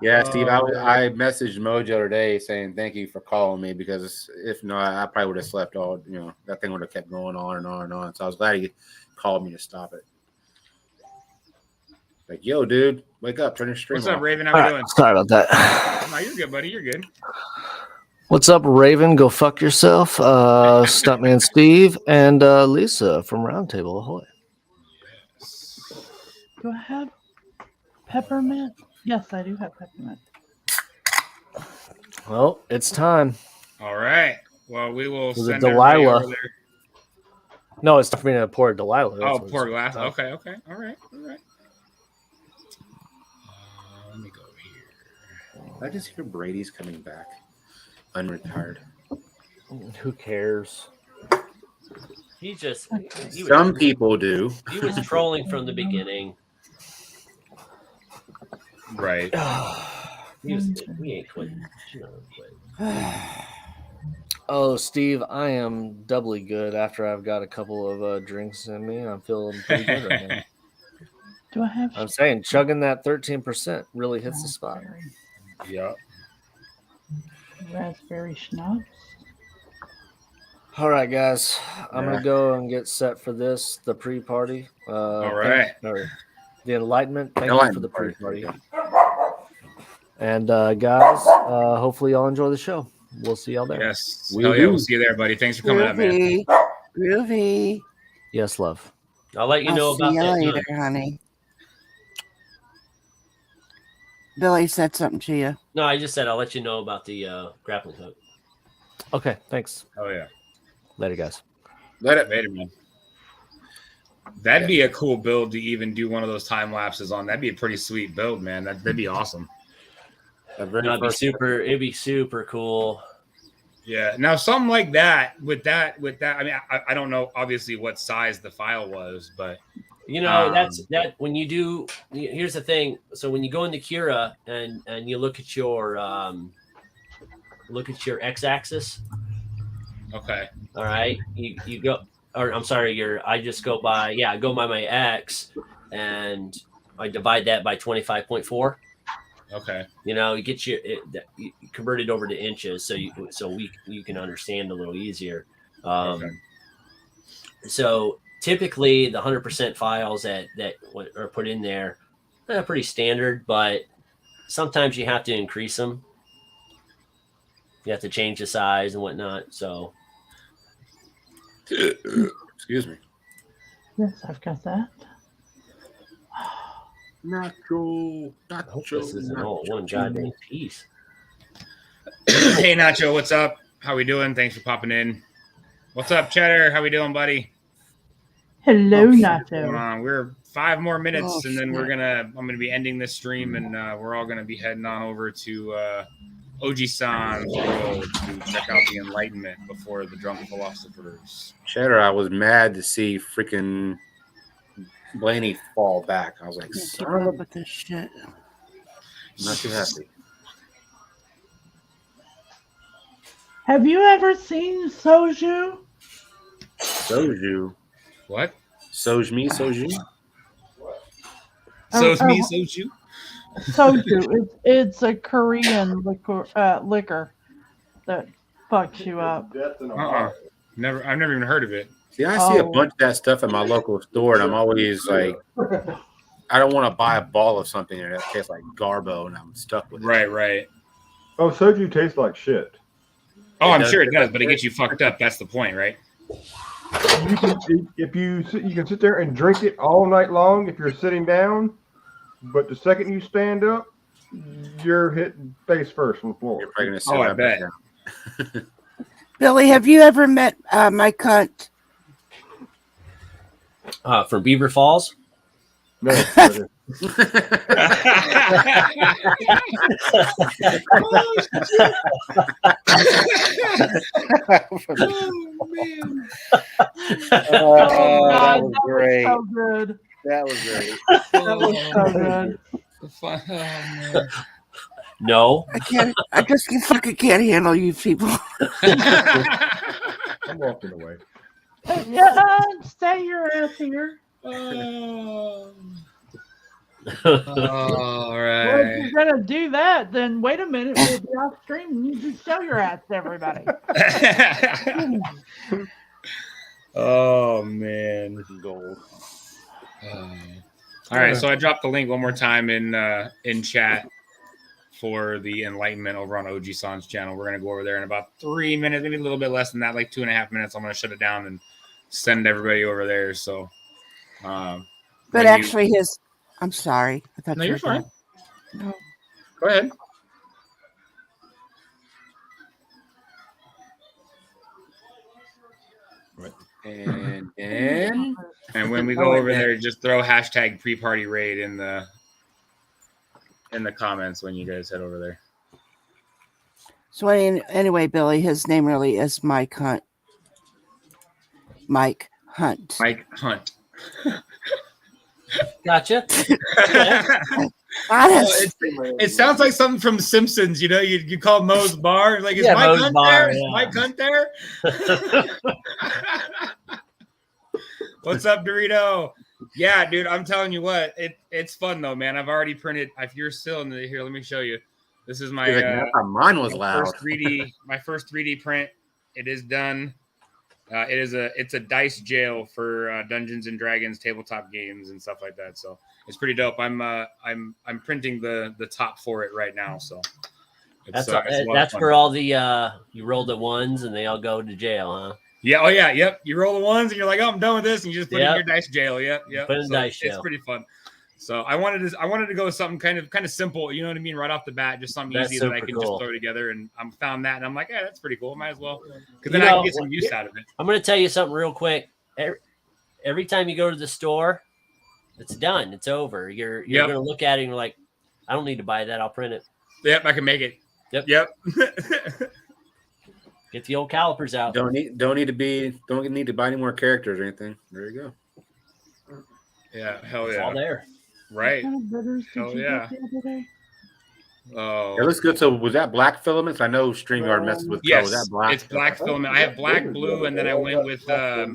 Yeah, Steve, I messaged Mojo today saying thank you for calling me, because if not, I probably would have slept all. That thing would have kept going on and on and on. So I was glad he called me to stop it. Like, yo, dude, wake up, turn your stream What's off. up, Raven? How we doing? Sorry about that. No, you're good, buddy. You're good. What's up, Raven? Go fuck yourself. Stuntman Steve and Lisa from Roundtable Ahoy. Do I have peppermint? Yes, I do have peppermint. Well, it's time. All right. Well, we will Was it send everybody Delilah? over there. No, it's time for me to pour Delilah. Oh, pour glass. Okay. All right. Let me go here. I just hear Brady's coming back, unretired. Who cares? He Some people do. He was trolling from the beginning. Right. We ain't quitting. Oh, Steve, I am doubly good after I've got a couple of drinks in me. I'm feeling pretty good right now. Do I have? I'm saying chugging that 13% really hits the spot. Yep. Raspberry schnapps. All right, guys, I'm gonna go and get set for the pre-party. All right. The Enlightenment. Thank you for the Enlightenment party. pre-party. And guys, hopefully y'all enjoy the show. We'll see y'all there. Yes. We'll see you there, buddy. Thanks for coming up, man. Groovy. Yes, love. I'll let you know I'll about see you that. later, honey. Billy said something to you. No, I just said I'll let you know about the grappling hook. Okay, thanks. Oh yeah. Later, guys. Later, man. That'd be a cool build to even do one of those time lapses on. That'd be a pretty sweet build, man. That'd be awesome. It'd be super cool. Yeah. Now something like that with that. I mean, I don't know obviously what size the file was, but that's when you do. Here's the thing. So when you go into Cura and you look at your x-axis. Okay. All right. You go. Or I'm sorry. I just go by. Yeah, I go by my x, and I divide that by 25.4. Okay. You get you convert it over to inches, so you can understand a little easier. Okay. So typically, the 100% files that are put in there, they're pretty standard, but sometimes you have to increase them. You have to change the size and whatnot. So, Excuse me. Yes, I've got that. Nacho. I hope this isn't all one goddamn piece. Hey Nacho, what's up? How we doing? Thanks for popping in. What's up, Cheddar? How we doing, buddy? Hello, What's Nacho. going on? We're 5 more minutes, and then I'm gonna be ending this stream, and we're all gonna be heading on over to Oji-san's world to check out the Enlightenment before the Drunk Philosophers. Cheddar, I was mad to see freaking Blaney fall back. I was like, Keep up with this shit. not too happy. Have you ever seen Soju? Soju. What? Soju. Soju. Soju. It's a Korean liquor that fucks you up. I've never even heard of it. See, I see a bunch of that stuff at my local store, and I'm always like, I don't want to buy a ball of something that tastes like Garbo, and I'm stuck with it. Right. Oh, soju tastes like shit. Oh, I'm sure it does, but it gets you fucked up. That's the point, right? You can you can sit there and drink it all night long if you're sitting down, but the second you stand up, you're hitting face first on the floor. You're probably gonna sit Oh, I right bet. back down. Billy, have you ever met Mike Hunt? From Beaver Falls. No, Oh, that God, was great. so good. That was great. That was so good. Oh, man. No. I just fucking can't handle you people. I'm walking away. Stay your ass here. All Well, right. if you're gonna do that, then wait a minute. We'll be off stream and you just show your ass to everybody. Oh man. This is gold. All right, so I dropped the link one more time in chat for the Enlightenment over on OG San's channel. We're gonna go over there in about 3 minutes, maybe a little bit less than that, like 2.5 minutes. I'm gonna shut it down and send everybody over there. So, But actually, I'm sorry. I thought no, you you're were fine. done. No. Go ahead. And when we go over there, just throw hashtag pre-party raid in the comments when you guys head over there. So anyway, Billy, his name really is Mike Hunt. Mike Hunt. Mike Hunt. Gotcha. Honest. It sounds like something from Simpsons. You know, you call Moe's Bar. Like, is Yeah, Mike Moe's Hunt Bar, there? Is yeah. Mike Hunt there? What's up, Dorito? Yeah, dude, I'm telling you what, it's fun though, man. I've already printed. If you're still in the here, let me show you. This is my Mine was my loud. first 3D print. It is done. It's a dice jail for Dungeons and Dragons tabletop games and stuff like that. So it's pretty dope. I'm printing the top for it right now. So it's a lot of That's fun. where all the you roll the ones and they all go to jail, huh? Yeah. Oh yeah. Yep. You roll the ones and you're like, oh, I'm done with this, and you just put it in your dice jail. Yep. Yep. Put it in dice jail. It's pretty fun. So I wanted to go with something kind of simple, you know what I mean, right off the bat, just something easy that I can just throw together. And I found that, and I'm like, yeah, that's pretty cool. Might as well, because then I can get some use out of it. I'm going to tell you something real quick. Every time you go to the store, it's done. It's over. You're going to look at it and you're like, I don't need to buy that. I'll print it. Yep, I can make it. Yep. Get the old calipers out. Don't need to buy any more characters or anything. There you go. Yeah, hell It's yeah. all there. Right. What kind of bitters did Hell you yeah. get the other day? Oh, It looks good. So was that black filaments? I know StreamYard messes with color. yes, Was that black? it's black filament. I have black, blue, and then I went with glow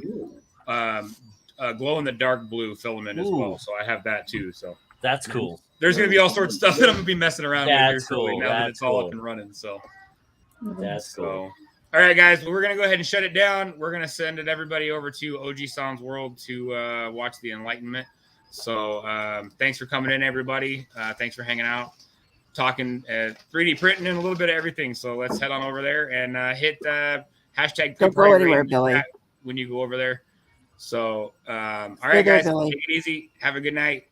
in the dark blue filament as well. So I have that too. So That's cool. there's gonna be all sorts of stuff that I'm gonna be messing around with here That's shortly cool. now that That's it's all cool. up and running. So That's cool. all right, guys. Well, we're gonna go ahead and shut it down. We're gonna send everybody over to OG Sans World to watch the Enlightenment. So thanks for coming in, everybody. Thanks for hanging out, talking 3D printing and a little bit of everything. So let's head on over there and hit hashtag Don't go anywhere, Billy. when you go over there. So all right, guys, take it easy. Have a good night.